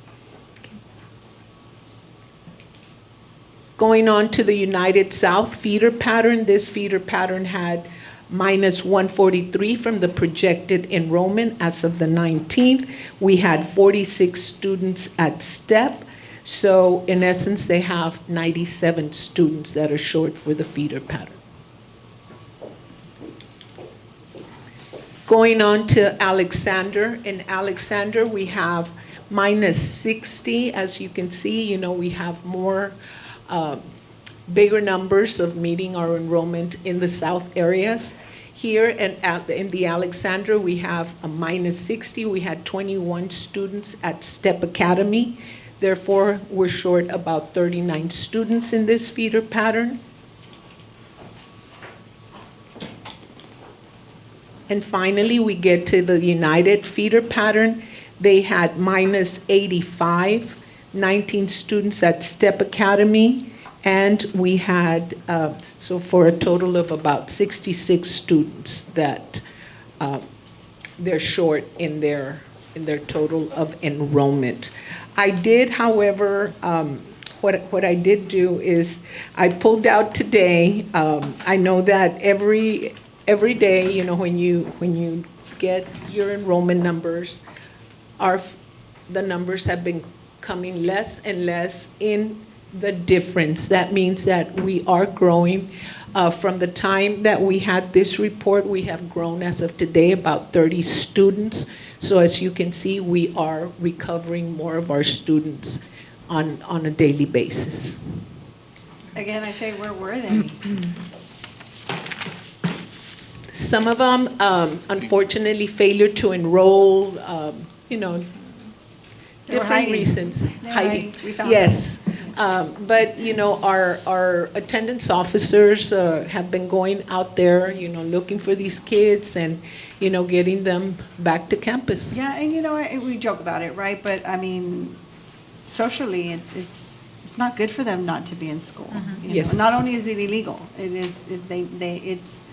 S18: Going on to the United South feeder pattern, this feeder pattern had minus 143 from the projected enrollment as of the 19th. We had 46 students at STEP. So in essence, they have 97 students that are short for the feeder pattern. Going on to Alexander. In Alexander, we have minus 60. As you can see, we have more bigger numbers of meeting our enrollment in the south areas. Here in the Alexander, we have a minus 60. We had 21 students at STEP Academy. Therefore, we're short about 39 students in this feeder pattern. And finally, we get to the United feeder pattern. They had minus 85, 19 students at STEP Academy. And we had, so for a total of about 66 students that they're short in their total of enrollment. I did, however, what I did do is I pulled out today. I know that every day, when you get your enrollment numbers, the numbers have been coming less and less in the difference. That means that we are growing. From the time that we had this report, we have grown as of today about 30 students. So as you can see, we are recovering more of our students on a daily basis.
S10: Again, I say, where were they?
S18: Some of them, unfortunately, failure to enroll, different reasons. Hiding. Yes. But, our attendance officers have been going out there, looking for these kids and, getting them back to campus.
S10: Yeah, and we joke about it, right? But I mean, socially, it's not good for them not to be in school.
S18: Yes.
S10: Not only is it illegal, it's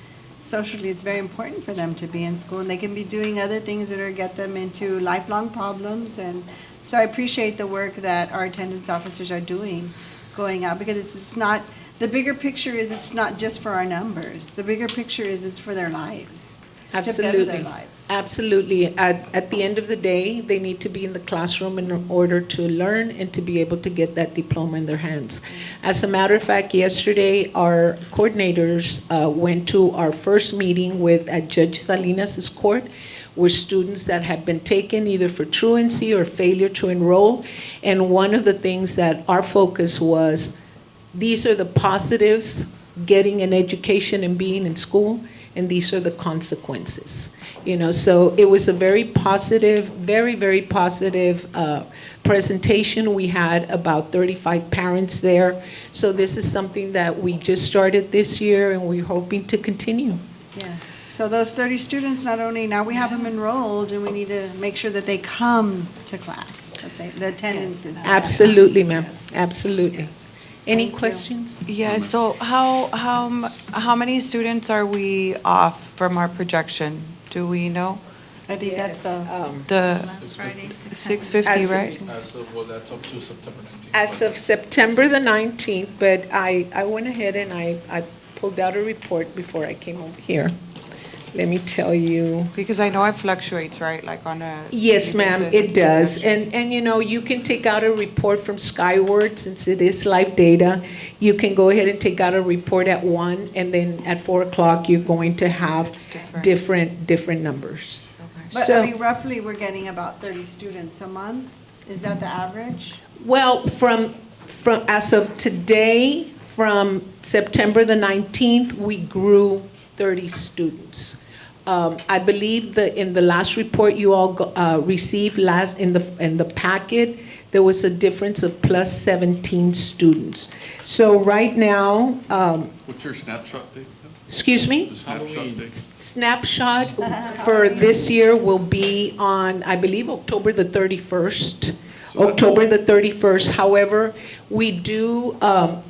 S10: socially, it's very important for them to be in school, and they can be doing other things that are get them into lifelong problems. And so I appreciate the work that our attendance officers are doing, going out, because it's not, the bigger picture is it's not just for our numbers. The bigger picture is it's for their lives. To better
S18: Absolutely.
S10: their lives.
S18: Absolutely. At the end of the day, they need to be in the classroom in order to learn and to be able to get that diploma in their hands. As a matter of fact, yesterday, our coordinators went to our first meeting at Judge Salinas' court with students that had been taken either for truancy or failure to enroll. And one of the things that our focus was, these are the positives, getting an education and being in school. and these are the consequences. So it was a very positive, very, very positive presentation. We had about 35 parents there. So this is something that we just started this year, and we're hoping to continue.
S10: Yes, so those 30 students, not only, now we have them enrolled, and we need to make sure that they come to class, that the attendance is.
S18: Absolutely, ma'am, absolutely. Any
S10: Thank you.
S18: questions?
S17: Yeah, so how many students are we off from our projection? Do we know?
S10: I think that's
S17: The
S12: Last Friday,
S17: 650, right?
S9: Well, that's up to September 19th.
S18: As of September the 19th, but I went ahead and I pulled out a report before I came over here. Let me tell you.
S17: Because I know it fluctuates, right, like on a.
S18: Yes, ma'am, it does. And you can take out a report from Skyward, since it is live data. You can go ahead and take out a report at 1, and then at 4 o'clock, you're going to have different numbers.
S10: But
S18: So-
S10: I mean, roughly, we're getting about 30 students a month? Is that the average?
S18: Well, as of today, from September the 19th, we grew 30 students. I believe that in the last report you all received in the packet, there was a difference of plus 17 students. So right now,
S1: What's your snapshot date?
S18: excuse me?
S1: The snapshot date?
S18: Snapshot for this year will be on, I believe, October the 31st. October the 31st. However, we do,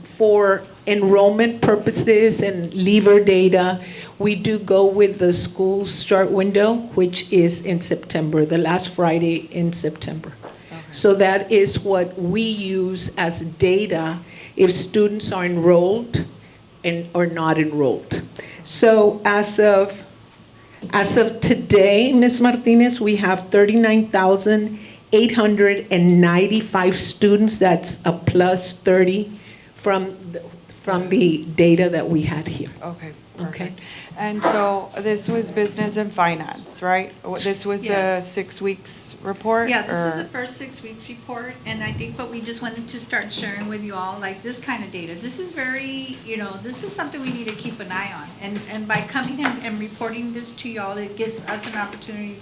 S18: for enrollment purposes and leaver data, we do go with the school start window, which is in September, the last Friday in September. So that is what we use as data if students are enrolled or not enrolled. So as of today, Ms. Martinez, we have 39,895 students. That's a plus 30 from the data that we had here.
S17: Okay, perfect. And so this was business and finance, right? This was the
S12: Yes.
S17: 6 weeks report?
S12: Yeah, this is
S17: or-
S12: the first 6 weeks report, and I think what we just wanted to start sharing with you all, like this kind of data. This is very, this is something we need to keep an eye on. And by coming in and reporting this to y'all, it gives us an opportunity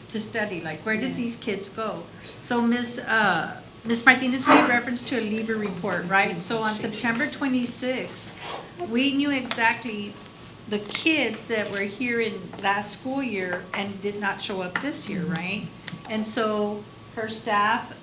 S12: to study, like, where did these kids go? So Ms. Martinez made reference to a leaver report, right? So on September 26th, we knew exactly the kids that were here in last school year and did not show up this year, right? And so her staff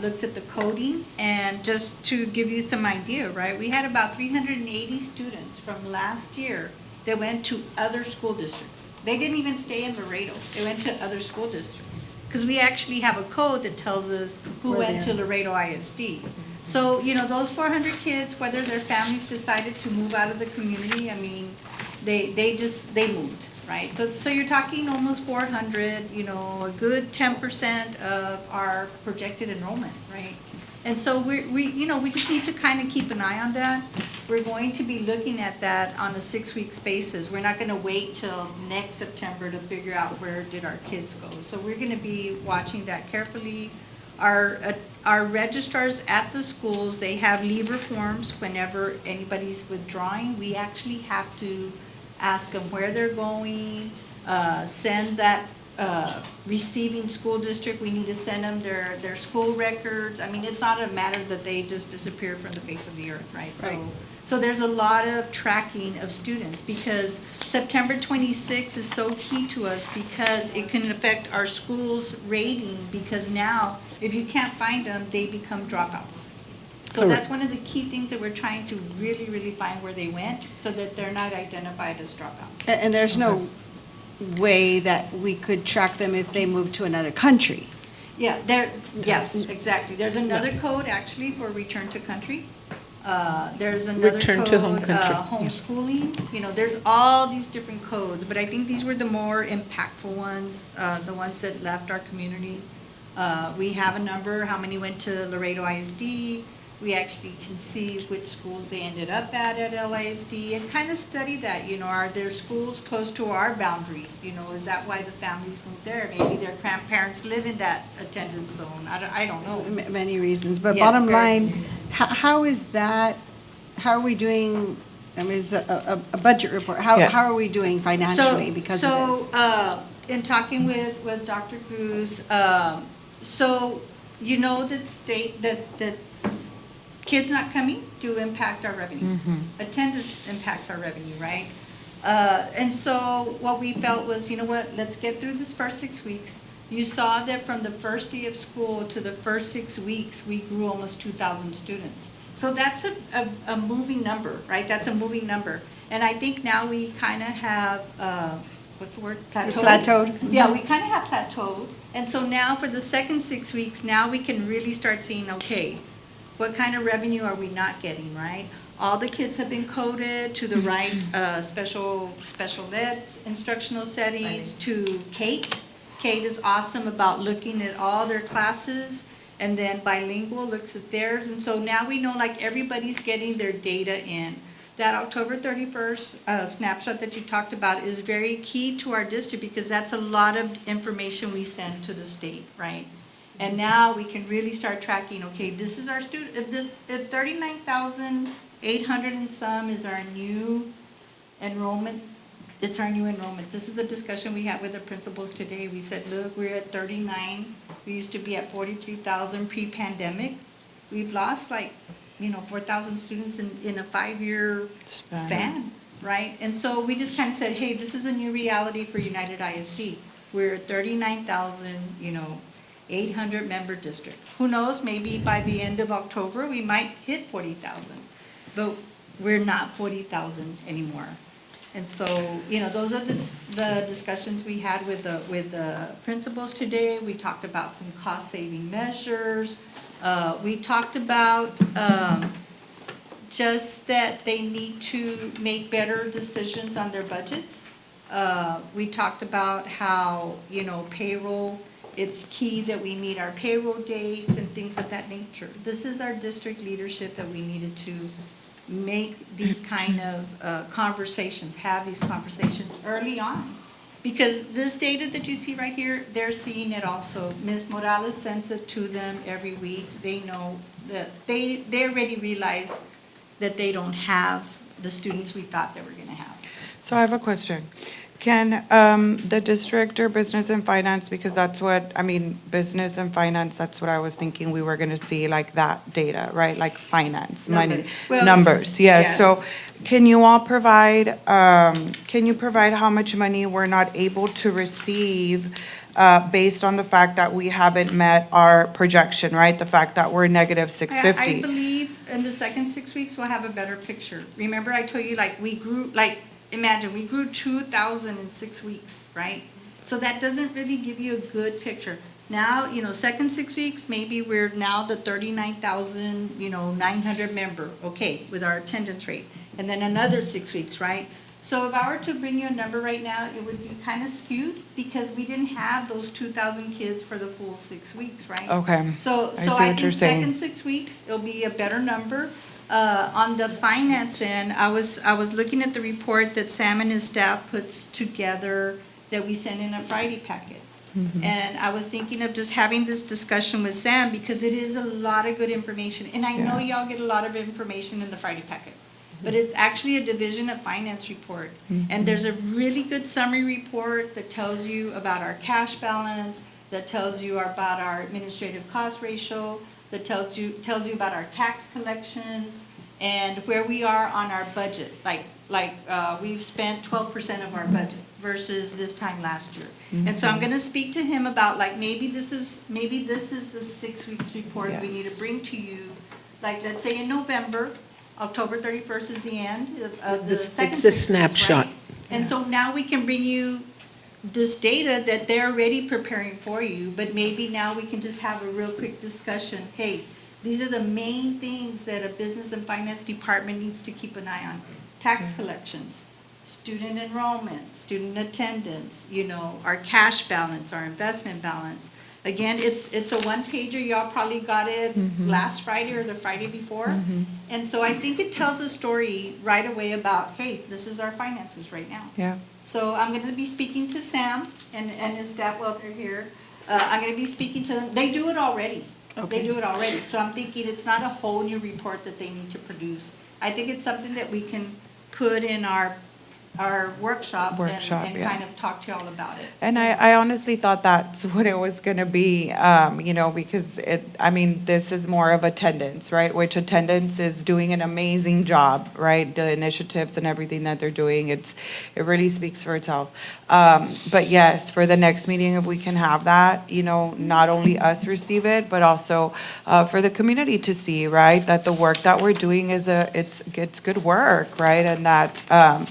S12: looks at the coding, and just to give you some idea, right? We had about 380 students from last year that went to other school districts. They didn't even stay in Laredo. They went to other school districts. Because we actually have a code that tells us who went to Laredo ISD. So, those 400 kids, whether their families decided to move out of the community, I mean, they moved, right? So you're talking almost 400, a good 10% of our projected enrollment, right? And so we just need to kind of keep an eye on that. We're going to be looking at that on a 6-week basis. We're not going to wait till next September to figure out where did our kids go. So we're going to be watching that carefully. Our registrars at the schools, they have leaver forms whenever anybody's withdrawing. We actually have to ask them where they're going, send that receiving school district, we need to send them their school records. I mean, it's not a matter that they just disappear from the face of the earth, right? So there's a lot of tracking of students, because September 26th is so key to us, because it can affect our school's rating, because now, if you can't find them, they become dropouts. So that's one of the key things that we're trying to really, really find where they went, so that they're not identified as dropouts.
S10: And there's no way that we could track them if they move to another country.
S12: Yeah, yes, exactly. There's another code actually for return to country. There's another
S18: Return
S12: code,
S18: to home country.
S12: homeschooling. There's all these different codes, but I think these were the more impactful ones, the ones that left our community. We have a number, how many went to Laredo ISD. We actually can see which schools they ended up at LISD, and kind of study that, are there schools close to our boundaries? Is that why the families moved there? Maybe their grandparents live in that attendance zone. I don't know.
S10: Many reasons, but
S12: Yes,
S10: bottom
S12: very
S10: line,
S12: many reasons.
S10: how is that, how are we doing I mean, it's a budget report. How
S17: Yes.
S10: are we doing financially because of this?
S12: So, in talking with Dr. Cruz, so you know that that kids not coming do impact our revenue. Attendance impacts our revenue, right? And so what we felt was, you know what, let's get through this first 6 weeks. You saw that from the first day of school to the first 6 weeks, we grew almost 2,000 students. So that's a moving number, right? That's a moving number. And I think now we kind of have, what's the word?
S10: Plateaued.
S12: Yeah, we kind of have plateaued. And so now for the second 6 weeks, now we can really start seeing, okay, what kind of revenue are we not getting, right? All the kids have been coded to the right special ed instructional settings to Kate. Kate is awesome about looking at all their classes, and then bilingual looks at theirs. And so now we know like everybody's getting their data in. That October 31st snapshot that you talked about is very key to our district because that's a lot of information we send to the state, right? And now we can really start tracking, okay, this is our student, if 39,800 and some is our new enrollment, it's our new enrollment. This is the discussion we had with the principals today. We said, look, we're at 39. We used to be at 43,000 pre-pandemic. We've lost 4,000 students in a 5-year span, right? And so we just kind of said, hey, this is a new reality for United ISD. We're at 39,000, 800 member district. Who knows, maybe by the end of October, we might hit 40,000, but we're not 40,000 anymore. And so, those are the discussions we had with the principals today. We talked about some cost-saving measures. We talked about just that they need to make better decisions on their budgets. We talked about how, payroll, it's key that we meet our payroll dates and things of that nature. This is our district leadership that we needed to make these kind of conversations, have these conversations early on. Because this data that you see right here, they're seeing it also. Ms. Morales sends it to them every week. They know that they already realize that they don't have the students we thought they were going to have.
S17: So I have a question. Can the district or business and finance, because that's what, business and finance, that's what I was thinking we were going to see, like that data, right? Like finance, money,
S12: Well,
S17: numbers, yes.
S12: yes.
S17: So can you all provide how much money we're not able to receive based on the fact that we haven't met our projection, right? The fact that we're negative
S12: I
S17: 650.
S12: believe in the second 6 weeks, we'll have a better picture. Remember I told you, we grew, imagine, we grew 2,000 in 6 weeks, right? So that doesn't really give you a good picture. Now, second 6 weeks, maybe we're now the 39,900 member, okay, with our attendance rate. And then another 6 weeks, right? So if I were to bring you a number right now, it would be kind of skewed because we didn't have those 2,000 kids for the full 6 weeks, right?
S17: Okay.
S12: So
S17: I see
S12: I
S17: what
S12: think
S17: you're saying.
S12: second 6 weeks, it'll be a better number. On the finance end, I was looking at the report that Sam and his staff puts together that we send in a Friday packet. And I was thinking of just having this discussion with Sam because it is a lot of good information. And I know y'all get a lot of information in the Friday packet. But it's actually a Division of Finance report. And there's a really good summary report that tells you about our cash balance, that tells you about our administrative cost ratio, that tells you about our tax collections and where we are on our budget. We've spent 12% of our budget versus this time last year. And so I'm going to speak to him about maybe this is the 6 weeks report we need to bring to you. Let's say in November, October 31st is the end of the second 6
S18: It's a
S12: weeks,
S18: snapshot.
S12: right? And so now we can bring you this data that they're already preparing for you, but maybe now we can just have a real quick discussion. Hey, these are the main things that a business and finance department needs to keep an eye on. Tax collections, student enrollment, student attendance, our cash balance, our investment balance. Again, it's a one-pager. Y'all probably got it last Friday or the Friday before. And so I think it tells a story right away about, hey, this is our finances right now.
S17: Yeah.
S12: So I'm going to be speaking to Sam and his staff while they're here. I'm going to be speaking to them. They do it already. They do it already. So I'm thinking it's not a whole new report that they need to produce. I think it's something that we can put in our workshop
S17: Workshop,
S12: and
S17: yeah.
S12: kind of talk to y'all about it.
S17: And I honestly thought that's what it was gonna be, because this is more of attendance, right? Which attendance is doing an amazing job, right? The initiatives and everything that they're doing, it really speaks for itself. But yes, for the next meeting, if we can have that, not only us receive it, but also for the community to see, right? That the work that we're doing it's good work, right? And that,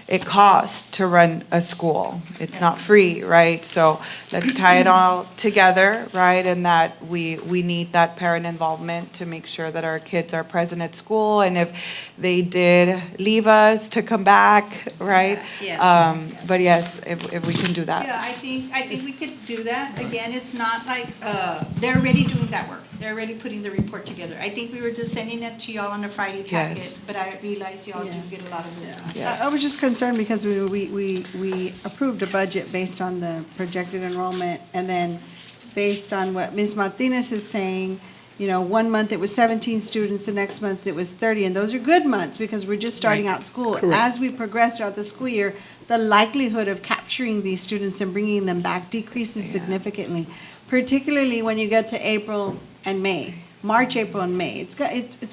S17: it costs to run a school. It's not free, right? So let's tie it all together, right? And that we need that parent involvement to make sure that our kids are present at school. And if they did leave us, to come back, right?
S12: Yes.
S17: But yes, if we can do that.
S12: Yeah, I think we could do that. Again, it's not like, they're already doing that work. They're already putting the report together. I think we were just sending it to y'all on a Friday packet,
S17: Yes.
S12: but I realize y'all do get a lot of work done.
S10: I was just concerned because we approved a budget based on the projected enrollment, and then based on what Ms. Martinez is saying, 1 month it was 17 students, the next month it was 30, and those are good months because we're just starting out school.
S18: Correct.
S10: As we progress throughout the school year, the likelihood of capturing these students and bringing them back decreases significantly, particularly when you get to April and May. March, April, and May. It's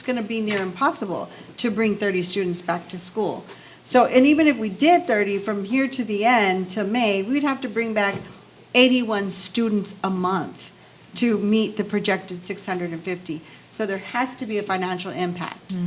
S10: going to be near impossible to bring 30 students back to school. So, and even if we did 30 from here to the end, to May, we'd have to bring back 81 students a month to meet the projected 650. So there has to be a financial impact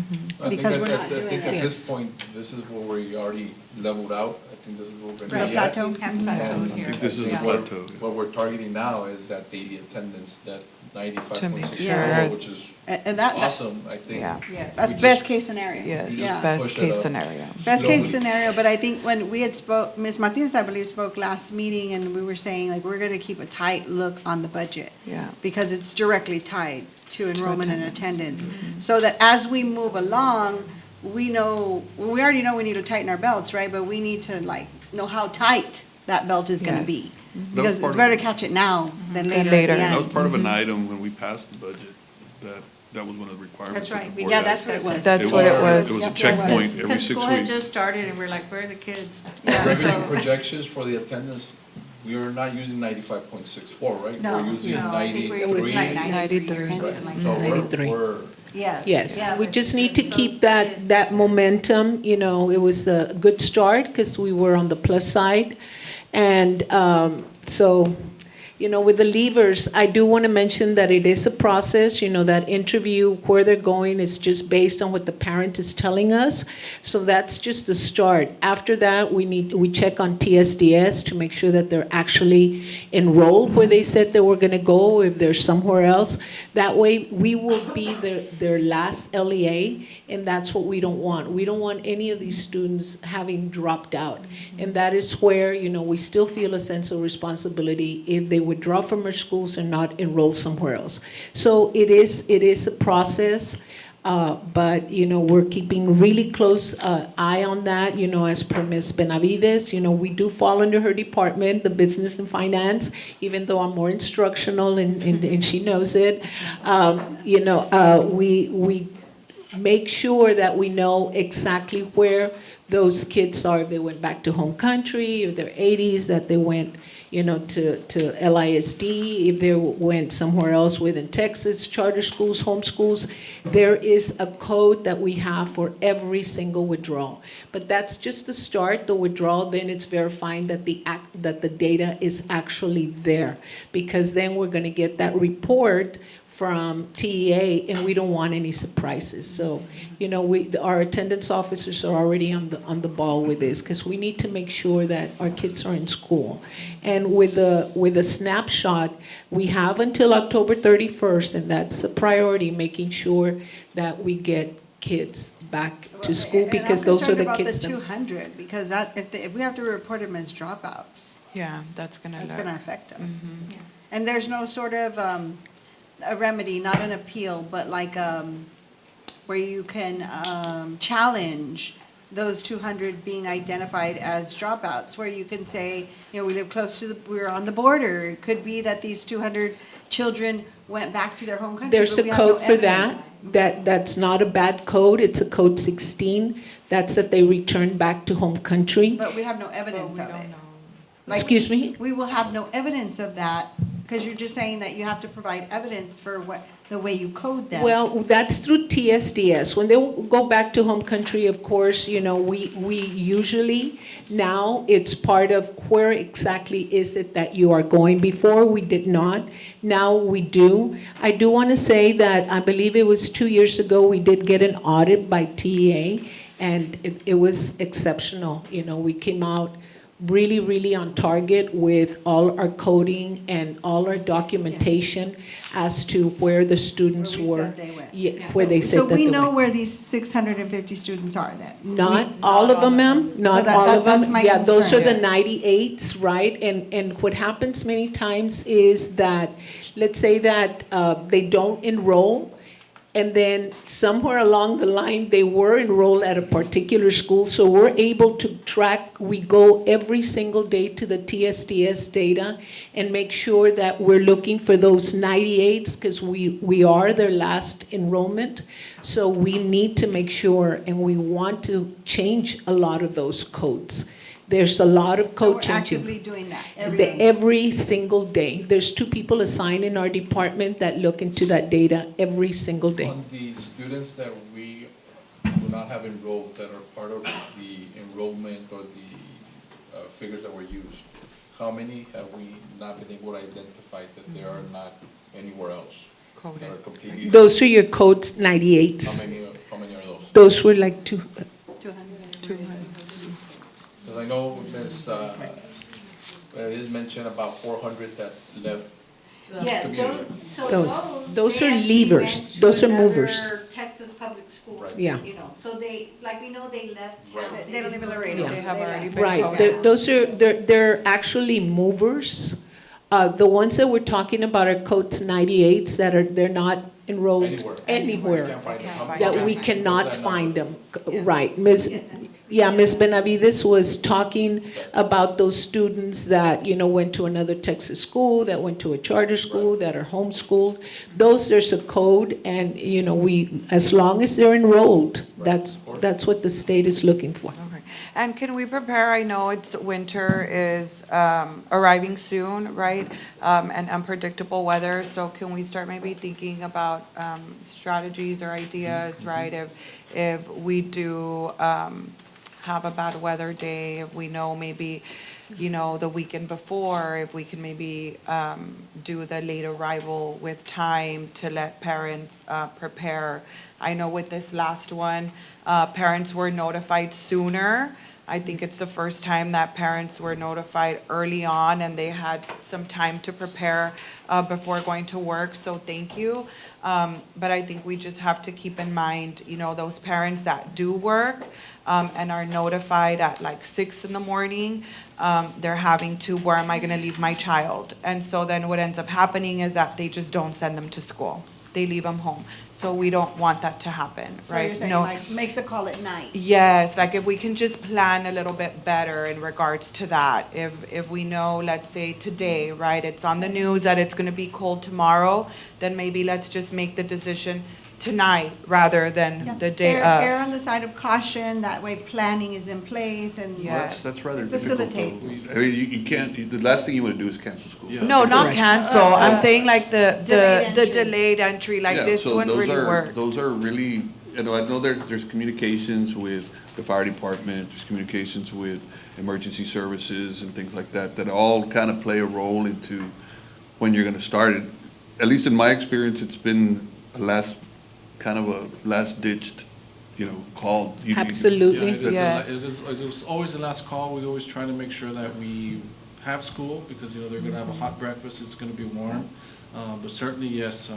S10: because we're not doing
S9: I think at
S10: it.
S9: this point, this is where we already leveled out. I think this is where we're
S10: The
S9: going to be at.
S10: plateau.
S12: Have plateaued here.
S1: I think this is a
S12: Yeah.
S1: plateau.
S9: What we're targeting now is that daily attendance, that 95.6,
S10: sure.
S9: which is
S10: And that-
S9: awesome, I think.
S17: Yeah.
S12: Yes.
S10: That's
S9: We
S10: best
S9: just-
S10: case scenario.
S17: Yes,
S10: Yeah.
S17: best
S9: Push it
S17: case
S9: up.
S17: scenario.
S10: Best case
S9: Slowly.
S10: scenario, but I think when we had spoke, Ms. Martinez, I believe, spoke last meeting, and we were saying, like, we're gonna keep a tight look on the budget.
S17: Yeah.
S10: Because it's directly tied to enrollment and attendance. So that as we move along, we already know we need to tighten our belts, right? But we need to, know how tight that belt is gonna
S17: Yes.
S10: be.
S1: That was
S10: Because
S1: part
S10: it's
S1: of
S10: better
S1: it.
S10: catch it now than
S17: Than
S10: later at
S17: later.
S10: the
S1: That
S10: end.
S1: was part of an item when we passed the budget, that was one of the requirements.
S12: That's
S1: that
S12: right.
S1: the board
S12: Yeah,
S1: had.
S12: that's what it was.
S17: That's what it was.
S1: It was a
S10: Yep.
S1: checkpoint every
S12: Because
S1: 6
S12: school had
S1: weeks.
S12: just started, and we're like, where are the kids?
S9: Revenue
S12: So-
S9: projections for the attendance, we are not using 95.64, right?
S12: No,
S9: We're using
S12: no, I think we're using
S9: 93.
S12: 93 or
S17: 93.
S12: something like
S9: So
S12: that.
S18: 93.
S9: we're,
S12: Yes.
S18: Yes,
S12: Yeah,
S18: we
S12: but
S18: just need to
S12: those
S18: keep
S12: kids-
S18: that momentum, it was a good start because we were on the plus side. And so, with the leavers, I do want to mention that it is a process, that interview, where they're going is just based on what the parent is telling us. So that's just the start. After that, we check on TSDS to make sure that they're actually enrolled where they said they were going to go, if they're somewhere else. That way, we will be their last LEA, and that's what we don't want. We don't want any of these students having dropped out. And that is where, we still feel a sense of responsibility if they withdraw from our schools and not enroll somewhere else. So it is a process, but, we're keeping really close eye on that, as per Ms. Benavides. We do fall under her department, the business and finance, even though I'm more instructional and she knows it. We make sure that we know exactly where those kids are. If they went back to home country, if they're 80s, that they went, to LISD, if they went somewhere else within Texas, charter schools, home schools. There is a code that we have for every single withdrawal. But that's just the start, the withdrawal, then it's verifying that the data is actually there. Because then we're gonna get that report from TEA, and we don't want any surprises. So, our attendance officers are already on the ball with this, because we need to make sure that our kids are in school. And with a snapshot, we have until October 31st, and that's a priority, making sure that we get kids back to school, because those are the kids.
S10: And I'm concerned about the 200, because if we have to report them as dropouts,
S17: Yeah, that's gonna
S10: affect us. And there's no sort of a remedy, not an appeal, but where you can challenge those 200 being identified as dropouts, where you can say, we live close to we're on the border. It could be that these 200 children went back to their home country.
S18: There's
S10: but
S18: a
S10: we have no
S18: code for that.
S10: evidence.
S18: That's not a bad code. It's a code 16 That's that they returned back to home country.
S10: But we have no evidence of it. Like,
S18: Excuse me?
S10: We will have no evidence of that, because you're just saying that you have to provide evidence for the way you code them.
S18: Well, that's through TSDS. When they go back to home country, of course, we usually, now it's part of where exactly is it that you are going. Before, we did not. Now we do. I do want to say that I believe it was 2 years ago, we did get an audit by TEA, and it was exceptional. We came out really, really on target with all our coding and all our documentation as to where the students
S10: Where we
S18: were.
S10: said they went.
S18: Yeah, where they said
S10: So
S18: that
S10: we
S18: they
S10: know
S18: went.
S10: where these 650 students are then?
S18: Not all of them, ma'am, not
S10: that-
S18: all
S10: that-
S18: of them.
S10: that's my
S18: Yeah, those are
S10: concern.
S18: the 98s, right? And what happens many times is that, let's say that they don't enroll, and then somewhere along the line, they were enrolled at a particular school, so we're able to track, we go every single day to the TSDS data and make sure that we're looking for those 98s, because we are their last enrollment. So we need to make sure, and we want to change a lot of those codes. There's a lot of
S10: So
S18: code
S10: we're
S18: changing.
S10: actively doing that every day?
S18: Every single day. There's 2 people assigned in our department that look into that data every single day.
S9: On the students that we do not have enrolled, that are part of the enrollment or the figures that were used, how many have we not been able to identify that they are not anywhere else? That are completely.
S18: Those are your codes 98s.
S9: How many are those?
S18: Those were like 200.
S9: Because I know it is mentioned about 400 that left.
S12: Yes,
S9: community.
S18: Those
S12: they
S18: are
S12: actually
S18: leavers.
S12: went to
S18: Those are movers.
S12: another Texas public school.
S9: Right.
S18: Yeah.
S12: So they, like we know they left town.
S10: They don't live in Laredo.
S18: Yeah.
S10: They left.
S18: Right, they're actually movers. The ones that we're talking about are codes 98s that they're not enrolled anywhere. That we cannot find them. Right, Ms. Benavides was talking about those students that, went to another Texas school, that went to a charter school, that are homeschooled. Those, there's a code, and, we, as long as they're enrolled, that's what the state is looking for.
S17: Okay. And can we prepare, I know it's winter is arriving soon, right? And unpredictable weather, so can we start maybe thinking about strategies or ideas, right? If we do have a bad weather day, if we know maybe, the weekend before, if we can maybe do the late arrival with time to let parents prepare. I know with this last one, parents were notified sooner. I think it's the first time that parents were notified early on and they had some time to prepare before going to work, so thank you. But I think we just have to keep in mind, those parents that do work and are notified at like 6 in the morning, they're having to, where am I gonna leave my child? And so then what ends up happening is that they just don't send them to school. They leave them home. So we don't want that to happen,
S10: So
S17: right?
S10: you're saying,
S17: No.
S10: like, make the call at night?
S17: Yes, like if we can just plan a little bit better in regards to that. If we know, let's say today, right, it's on the news that it's gonna be cold tomorrow, then maybe let's just make the decision tonight rather than the day
S10: Err
S17: of.
S10: on the side of caution, that way planning is in place and.
S1: Well, that's rather difficult, though.
S10: Facilitates.
S1: I mean, you can't, the last thing you want to do is cancel school.
S17: No, not cancel. I'm saying like the
S10: Delayed entry.
S17: delayed entry, like
S1: Yeah,
S17: this
S1: so
S17: one really worked.
S1: Those are really, I know there's communications with the fire department, there's communications with emergency services and things like that, that all kind of play a role into when you're gonna start it. At least in my experience, it's been a last ditched, call.
S18: Absolutely.
S6: Yeah, it is always the last call. We always try to make sure that we have school because, they're gonna have a hot breakfast, it's gonna be warm. But certainly, yes,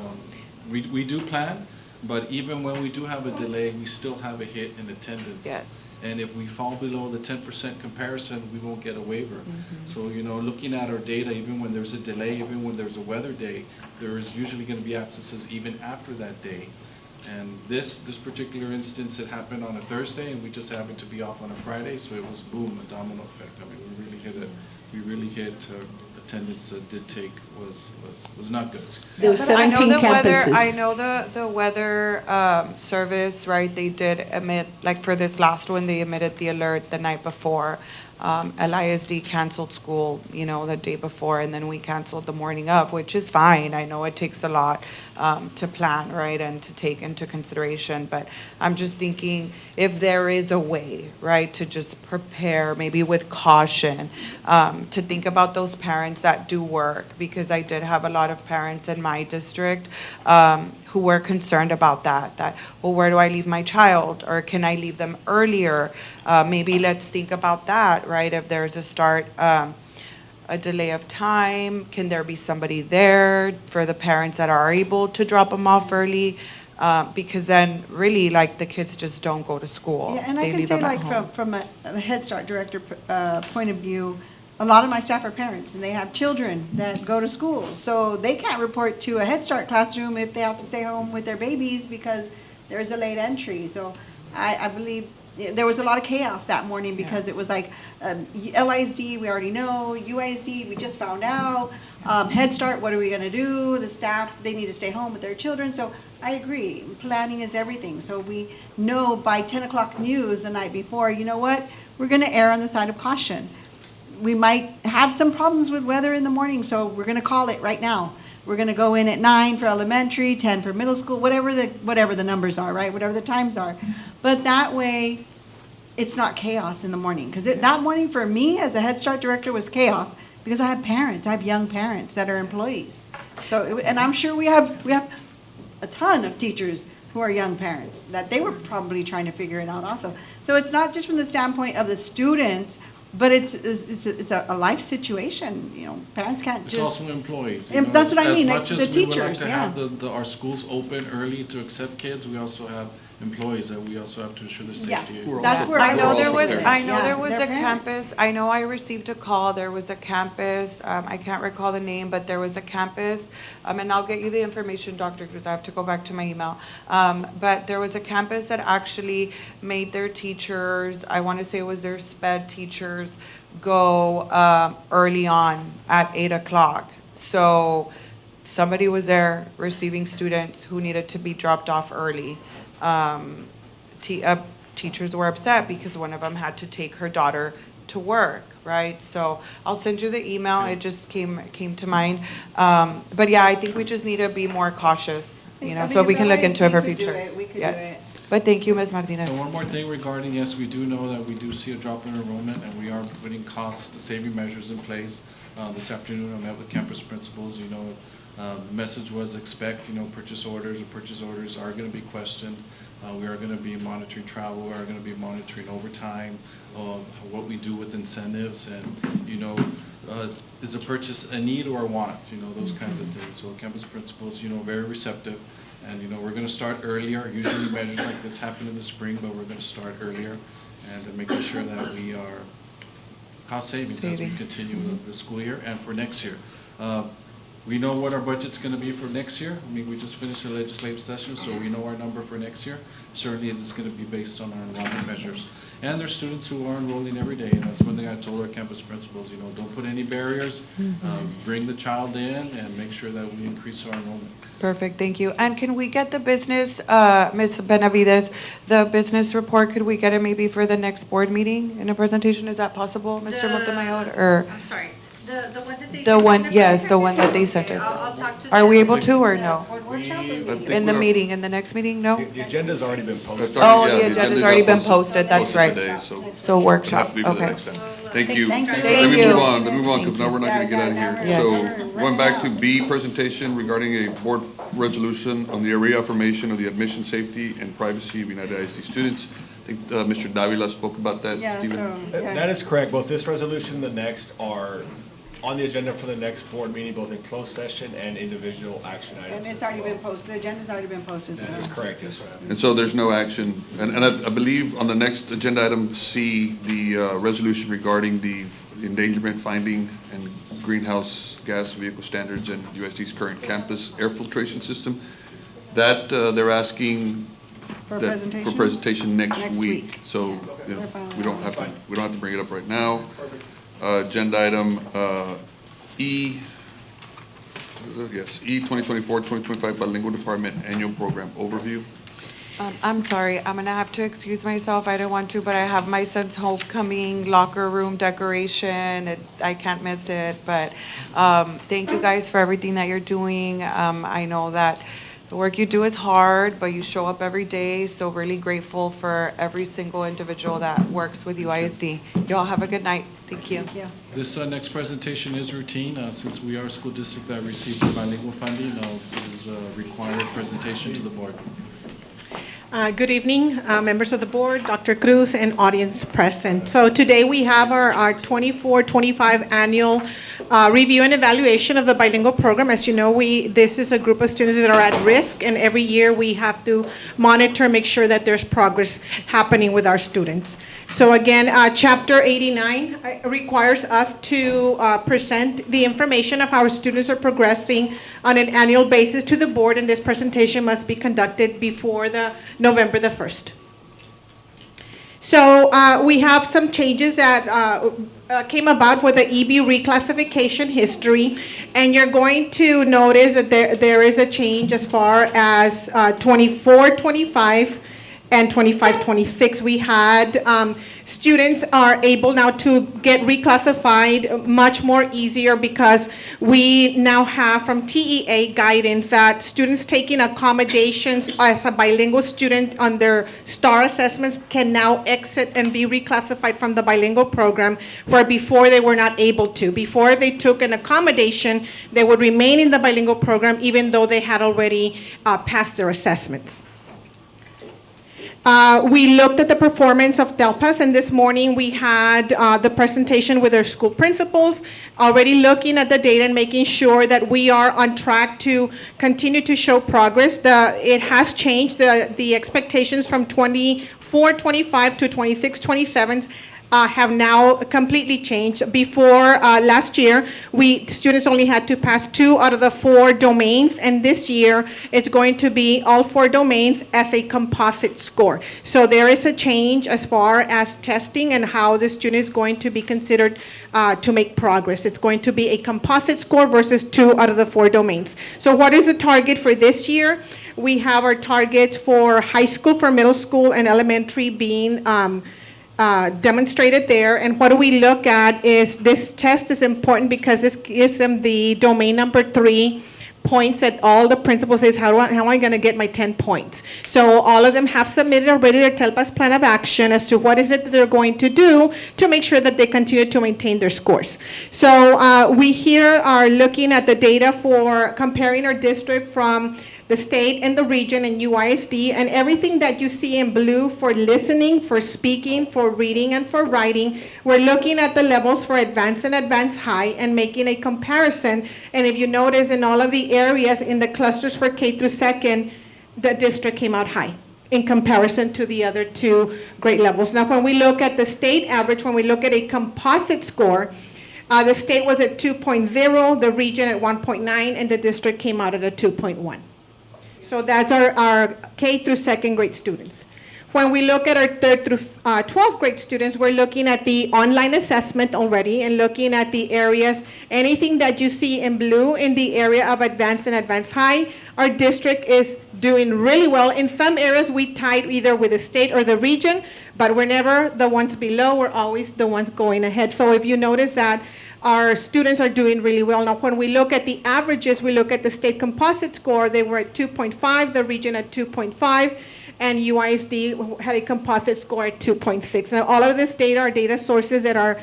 S6: we do plan, but even when we do have a delay, we still have a hit in attendance.
S17: Yes.
S6: And if we fall below the 10% comparison, we won't get a waiver. So, looking at our data, even when there's a delay, even when there's a weather day, there is usually gonna be absences even after that day. And this particular instance, it happened on a Thursday, and we just happened to be off on a Friday, so it was boom, a domino effect. I mean, we really hit attendance did take was not good.
S10: There were
S17: But I know
S10: 17
S17: the weather,
S10: campuses.
S17: I know the weather service, right, they did emit, like for this last one, they emitted the alert the night before. LISD canceled school, you know, the day before, and then we canceled the morning of, which is fine. I know it takes a lot to plan, right, and to take into consideration, but I'm just thinking if there is a way, right, to just prepare, maybe with caution, to think about those parents that do work, because I did have a lot of parents in my district who were concerned about that, well, where do I leave my child? Or can I leave them earlier? Maybe let's think about that, right? If there's a delay of time, can there be somebody there for the parents that are able to drop them off early? Because then really, like, the kids just don't go to school.
S10: Yeah, and I
S17: They
S10: can
S17: leave
S10: say,
S17: them at
S10: like,
S17: home.
S10: from a Head Start director point of view, a lot of my staff are parents, and they have children that go to school. So they can't report to a Head Start classroom if they have to stay home with their babies because there's a late entry. So I believe there was a lot of chaos that morning because it was like LISD, we already know, UISD, we just found out, Head Start, what are we going to do? The staff, they need to stay home with their children. So I agree, planning is everything. So we know by 10 o'clock news the night before, you know what, we're going to err on the side of caution. We might have some problems with weather in the morning, so we're going to call it right now. We're going to go in at 9 for elementary, 10 for middle school, whatever the numbers are, right? Whatever the times are. But that way, it's not chaos in the morning. Because that morning for me as a Head Start director was chaos because I have parents. I have young parents that are employees. So, and I'm sure we have a ton of teachers who are young parents that they were probably trying to figure it out also. So it's not just from the standpoint of the students, but it's a life situation, you know, parents can't
S6: It's
S10: just.
S6: also employees.
S10: And that's what I mean, like
S6: As
S10: the
S6: much as we would like
S10: teachers,
S6: to
S10: yeah.
S6: have our schools open early to accept kids, we also have employees that we also have to ensure their safety.
S10: That's where I
S17: I know
S10: was
S17: there
S10: with
S17: was,
S10: it.
S17: I know
S10: Yeah,
S17: there was
S10: they're
S17: a
S10: parents.
S17: campus, I know I received a call, there was a campus, I can't recall the name, but there was a campus, and I'll get you the information, Dr. Cruz, I have to go back to my email. But there was a campus that actually made their teachers, I want to say it was their SPED teachers, go early on at 8 o'clock. So somebody was there receiving students who needed to be dropped off early. Teachers were upset because one of them had to take her daughter to work, right? So I'll send you the email, it just came to mind. But yeah, I think we just need to be more cautious, you know,
S10: I mean,
S17: so we can look
S10: if
S17: into it for
S10: LISD could do
S17: future.
S10: it, we could do
S17: Yes.
S10: it.
S17: But thank you, Ms. Martinez.
S6: And one more thing regarding, yes, we do know that we do see a drop in enrollment, and we are putting cost-saving measures in place. This afternoon, I met with campus principals, you know, the message was expect, you know, purchase orders are going to be questioned. We are going to be monitoring travel, we are going to be monitoring overtime, what we do with incentives, and, you know, is a purchase a need or a want, you know, those kinds of things. So campus principals, you know, very receptive. And, you know, we're going to start earlier. Usually measures like this happen in the spring, but we're going to start earlier and making sure that we are cost savings as we continue the school year and for next year. We know what our budget's going to be for next year. I mean, we just finished the legislative session, so we know our number for next year. Certainly, it's going to be based on our enrollment measures. And there's students who are enrolling every day, and that's one thing I told our campus principals, you know, don't put any barriers. Bring the child in and make sure that we increase our enrollment.
S17: Perfect, thank you. And can we get the business, Ms. Benavides, the business report, could we get it maybe for the next board meeting in a presentation? Is that possible, Mr. Montemayor? Or
S12: I'm sorry, the one that they.
S17: the one, yes, the one that they sent us.
S12: I'll talk to.
S17: Are we
S12: Sarah.
S17: able to or no? In the
S1: we're-
S17: meeting, in the next meeting, no?
S4: The agenda's already been posted.
S17: Oh,
S1: Yeah,
S17: the agenda's already been posted, that's right.
S1: today, so
S17: So
S1: it'll have
S17: workshop,
S1: to be for the
S17: okay.
S1: next time. Thank you.
S10: Thank you.
S1: Let
S17: Thank
S1: me
S17: you.
S1: move on, because now we're not going to get out of here.
S17: Yes.
S1: So, going back to B, presentation regarding a board resolution on the reaffirmation of the admission safety and privacy of United ISD students. I think Mr. Davila spoke about that,
S10: Yeah,
S1: Stephen.
S10: so,
S4: That is correct. Both this resolution and the next are on the agenda for the next board meeting, both in closed session and individual action items.
S10: And it's
S4: as
S10: already
S4: well.
S10: been posted, the agenda's already been posted, so.
S4: That is correct, yes, ma'am.
S1: And so there's no action. And I believe on the next agenda item C, the resolution regarding the endangerment finding and greenhouse gas vehicle standards and USD's current campus air filtration system. That, they're asking
S10: For
S1: that-
S10: presentation?
S1: For presentation next
S10: Next
S1: week.
S10: week.
S1: So, you know,
S10: They're fine.
S1: we don't have to bring it up right now. Agenda item, E, yes, E 2024-2025 Bilingual Department Annual Program Overview.
S17: I'm sorry, I'm gonna have to excuse myself, I don't want to, but I have my son's homecoming locker room decoration, I can't miss it, but, thank you guys for everything that you're doing. I know that the work you do is hard, but you show up every day, so really grateful for every single individual that works with UISD. You all have a good night, thank you.
S10: Thank you.
S6: This next presentation is routine, since we are a school district that receives bilingual funding, it is a required presentation to the board.
S18: Good evening, members of the board, Dr. Cruz, and audience present. So today we have our 24-25 annual review and evaluation of the bilingual program. As you know, this is a group of students that are at risk, and every year we have to monitor, make sure that there's progress happening with our students. So again, Chapter 89 requires us to present the information of how our students are progressing on an annual basis to the board, and this presentation must be conducted before November the 1st. So we have some changes that came about with the EB reclassification history, and you're going to notice that there is a change as far as 24-25 and 25-26. We had students are able now to get reclassified much more easier because we now have from TEA guidance that students taking accommodations as a bilingual student on their STAR assessments can now exit and be reclassified from the bilingual program, where before they were not able to. Before they took an accommodation, they would remain in the bilingual program even though they had already passed their assessments. We looked at the performance of DELPAS, and this morning we had the presentation with our school principals, already looking at the data and making sure that we are on track to continue to show progress. It has changed. The expectations from 24-25 to 26-27 have now completely changed. Before last year, students only had to pass 2 out of the 4 domains, and this year it's going to be all 4 domains as a composite score. So there is a change as far as testing and how the student is going to be considered to make progress. It's going to be a composite score versus 2 out of the 4 domains. So what is the target for this year? We have our targets for high school, for middle school, and elementary being demonstrated there. And what do we look at is this test is important because this gives them the domain number 3 points that all the principals says, how am I going to get my 10 points? So all of them have submitted already their TELPAS plan of action as to what is it that they're going to do to make sure that they continue to maintain their scores. So we here are looking at the data for comparing our district from the state and the region and UISD, and everything that you see in blue for listening, for speaking, for reading, and for writing, we're looking at the levels for advanced and advanced high and making a comparison. And if you notice in all of the areas in the clusters for K through second, the district came out high in comparison to the other 2 grade levels. Now, when we look at the state average, when we look at a composite score, the state was at 2.0, the region at 1.9, and the district came out at a 2.1. So that's our K through second grade students. When we look at our 3rd through 12th grade students, we're looking at the online assessment already and looking at the areas, anything that you see in blue in the area of advanced and advanced high, our district is doing really well. In some areas, we tied either with the state or the region, but we're never the ones below, we're always the ones going ahead. So if you notice that, our students are doing really well. Now, when we look at the averages, we look at the state composite score, they were at 2.5, the region at 2.5, and UISD had a composite score at 2.6. Now, all of this data are data sources that are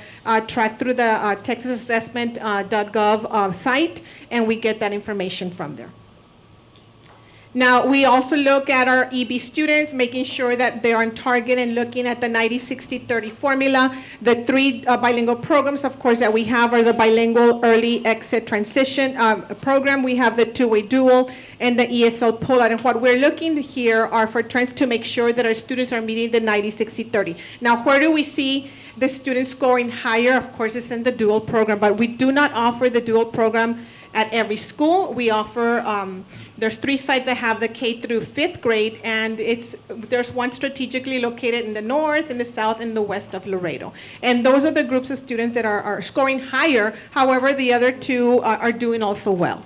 S18: tracked through the texasassessment.gov site, and we get that information from there. Now, we also look at our EB students, making sure that they're on target and looking at the 90-60-30 formula. The 3 bilingual programs, of course, that we have are the bilingual early exit transition program. We have the 2-way dual and the ESL pullout. And what we're looking here are for trends to make sure that our students are meeting the 90-60-30. Now, where do we see the students scoring higher? Of course, it's in the dual program, but we do not offer the dual program
S19: at every school. We offer, there's 3 sites that have the K through 5th grade, and there's one strategically located in the north, in the south, and the west of Laredo. And those are the groups of students that are scoring higher. However, the other 2 are doing also well.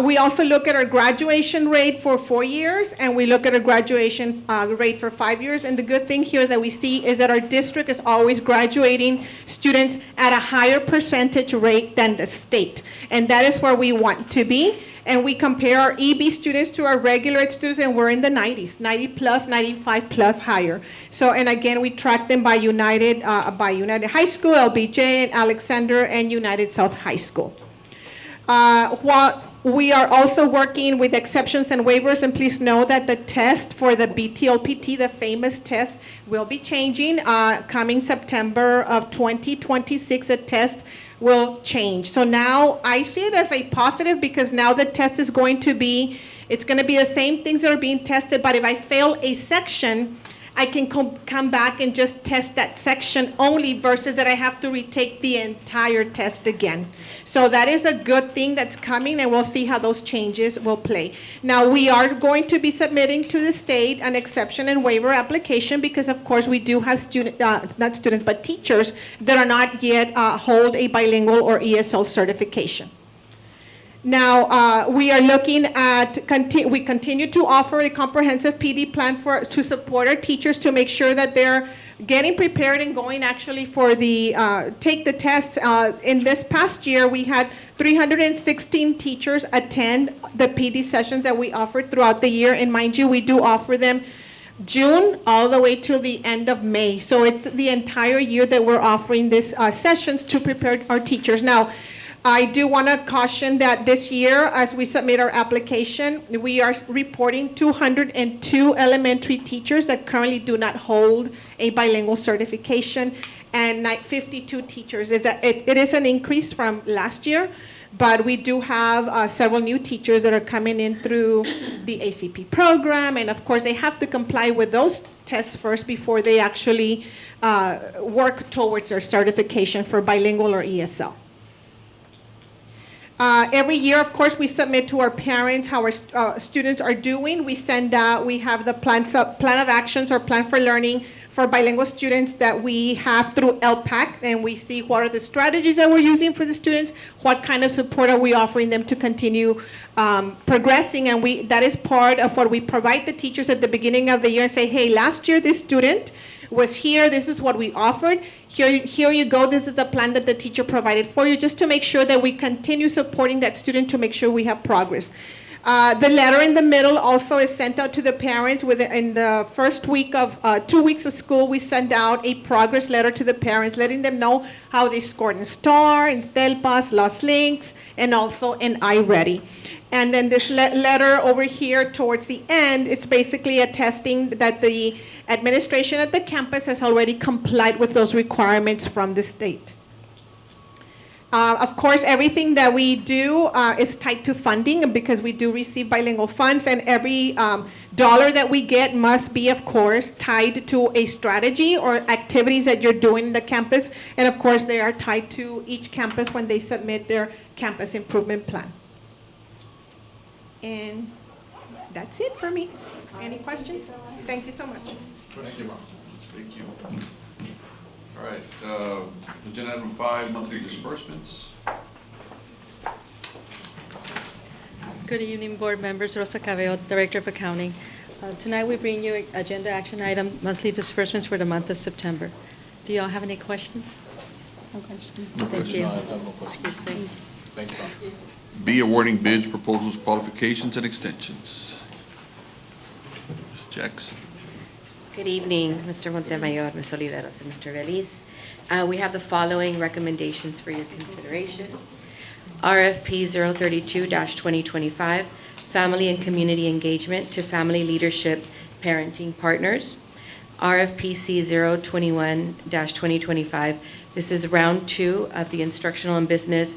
S19: We also look at our graduation rate for 4 years, and we look at our graduation rate for 5 years. And the good thing here that we see is that our district is always graduating students at a higher percentage rate than the state. And that is where we want to be. And we compare our EB students to our regular ed students, and we're in the 90s, 90 plus, 95 plus higher. So, and again, we track them by United High School, LBJ, and Alexander, and United South High School. While we are also working with exceptions and waivers, and please know that the test for the BTLPT, the famous test, will be changing. Coming September of 2026, the test will change. So now I see it as a positive, because now the test is going to be, it's going to be the same things that are being tested, but if I fail a section, I can come back and just test that section only, versus that I have to retake the entire test again. So that is a good thing that's coming, and we'll see how those changes will play. Now, we are going to be submitting to the state an exception and waiver application, because of course we do have not students, but teachers that are not yet hold a bilingual or ESL certification. Now, we are looking at, we continue to offer a comprehensive PD plan to support our teachers, to make sure that they're getting prepared and going actually for the, take the test. In this past year, we had 316 teachers attend the PD sessions that we offered throughout the year. And mind you, we do offer them June all the way till the end of May. So it's the entire year that we're offering these sessions to prepare our teachers. Now, I do want to caution that this year, as we submit our application, we are reporting 202 elementary teachers that currently do not hold a bilingual certification, and 52 teachers. It is an increase from last year, but we do have several new teachers that are coming in through the ACP program, and of course they have to comply with those tests first before they actually work towards their certification for bilingual or ESL. Every year, of course, we submit to our parents how our students are doing. We send out, we have the plan of actions or plan for learning for bilingual students that we have through LPAC, and we see what are the strategies that we're using for the students, what kind of support are we offering them to continue progressing, and that is part of what we provide the teachers at the beginning of the year and say, hey, last year this student was here, this is what we offered, here you go, this is the plan that the teacher provided for you, just to make sure that we continue supporting that student to make sure we have progress. The letter in the middle also is sent out to the parents. In the first week of 2 weeks of school, we send out a progress letter to the parents, letting them know how they scored in STAR, in TELPAS, Lost Links, and also in iReady. And then this letter over here towards the end, it's basically attesting that the administration at the campus has already complied with those requirements from the state. Of course, everything that we do is tied to funding, because we do receive bilingual funds, and every dollar that we get must be, of course, tied to a strategy or activities that you're doing in the campus. And of course, they are tied to each campus when they submit their campus improvement plan. And that's it for me. Any questions? Thank you so much.
S15: Thank you, Mom. Thank you. All right, agenda item 5, monthly disbursements.
S20: Good evening, board members. Rosa Cabello, Director of Accounting. Tonight we bring you agenda action item, monthly disbursements for the month of September. Do y'all have any questions? No questions.
S15: No
S20: Thank you.
S15: questions. No, I have no questions.
S20: Excuse me.
S15: Thanks, Tom. B, awarding bids, proposals, qualifications, and extensions. Ms. Jackson.
S21: Good evening, Mr. Montemayor, Ms. Oliveros, and Mr. Veliz. We have the following recommendations for your consideration. RFP 032-2025, Family and Community Engagement to Family Leadership Parenting Partners. RFP C021-2025, this is round 2 of the instructional and business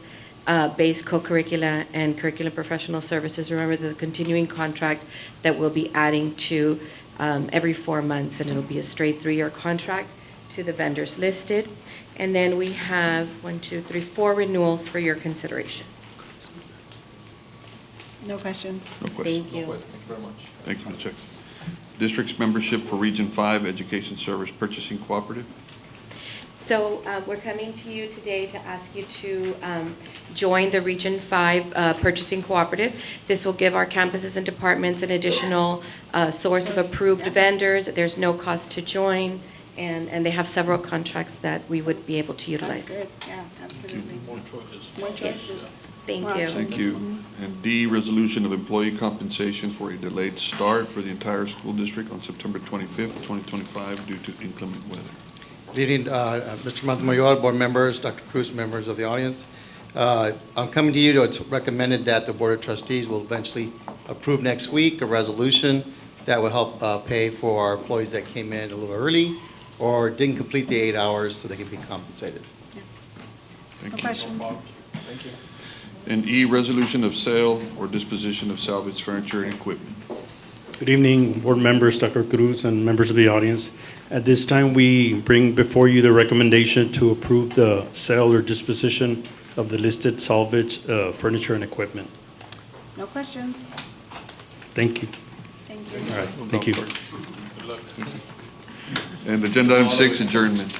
S21: based co-curricula and curriculum professional services. Remember the continuing contract that we'll be adding to every 4 months, and it'll be a straight 3-year contract. to the vendors listed. And then we have 4 renewals for your consideration.
S10: No questions.
S15: No questions.
S21: Thank you.
S9: Thank you very much.
S15: Thank you, Ms. Jackson. District's membership for Region 5 Education Service Purchasing Cooperative.
S21: So we're coming to you today to ask you to join the Region 5 Purchasing Cooperative. This will give our campuses and departments an additional source of approved vendors. There's no cost to join, and they have several contracts that we would be able to utilize.
S10: That's good, yeah, absolutely.
S9: More choices.
S10: More choices.
S21: Thank
S10: Wow.
S21: you.
S15: Thank you. And D, resolution of employee compensation for a delayed start for the entire school district on September 25th, 2025 due to inclement weather.
S5: Good evening, Mr. Montemayor, board members, Dr. Cruz, members of the audience. I'm coming to you, it's recommended that the Board of Trustees will eventually approve next week a resolution that will help pay for our employees that came in a little early or didn't complete the 8 hours so they can be compensated.
S15: Thank
S10: No
S15: you.
S10: questions.
S9: Thank you.
S15: And E, resolution of sale or disposition of salvaged furniture and equipment.
S22: Good evening, board members, Dr. Cruz, and members of the audience. At this time, we bring before you the recommendation to approve the sale or disposition of the listed salvage furniture and equipment.
S10: No questions.
S22: Thank you.
S10: Thank you.
S22: All right, thank you.
S15: And agenda item 6, adjournment.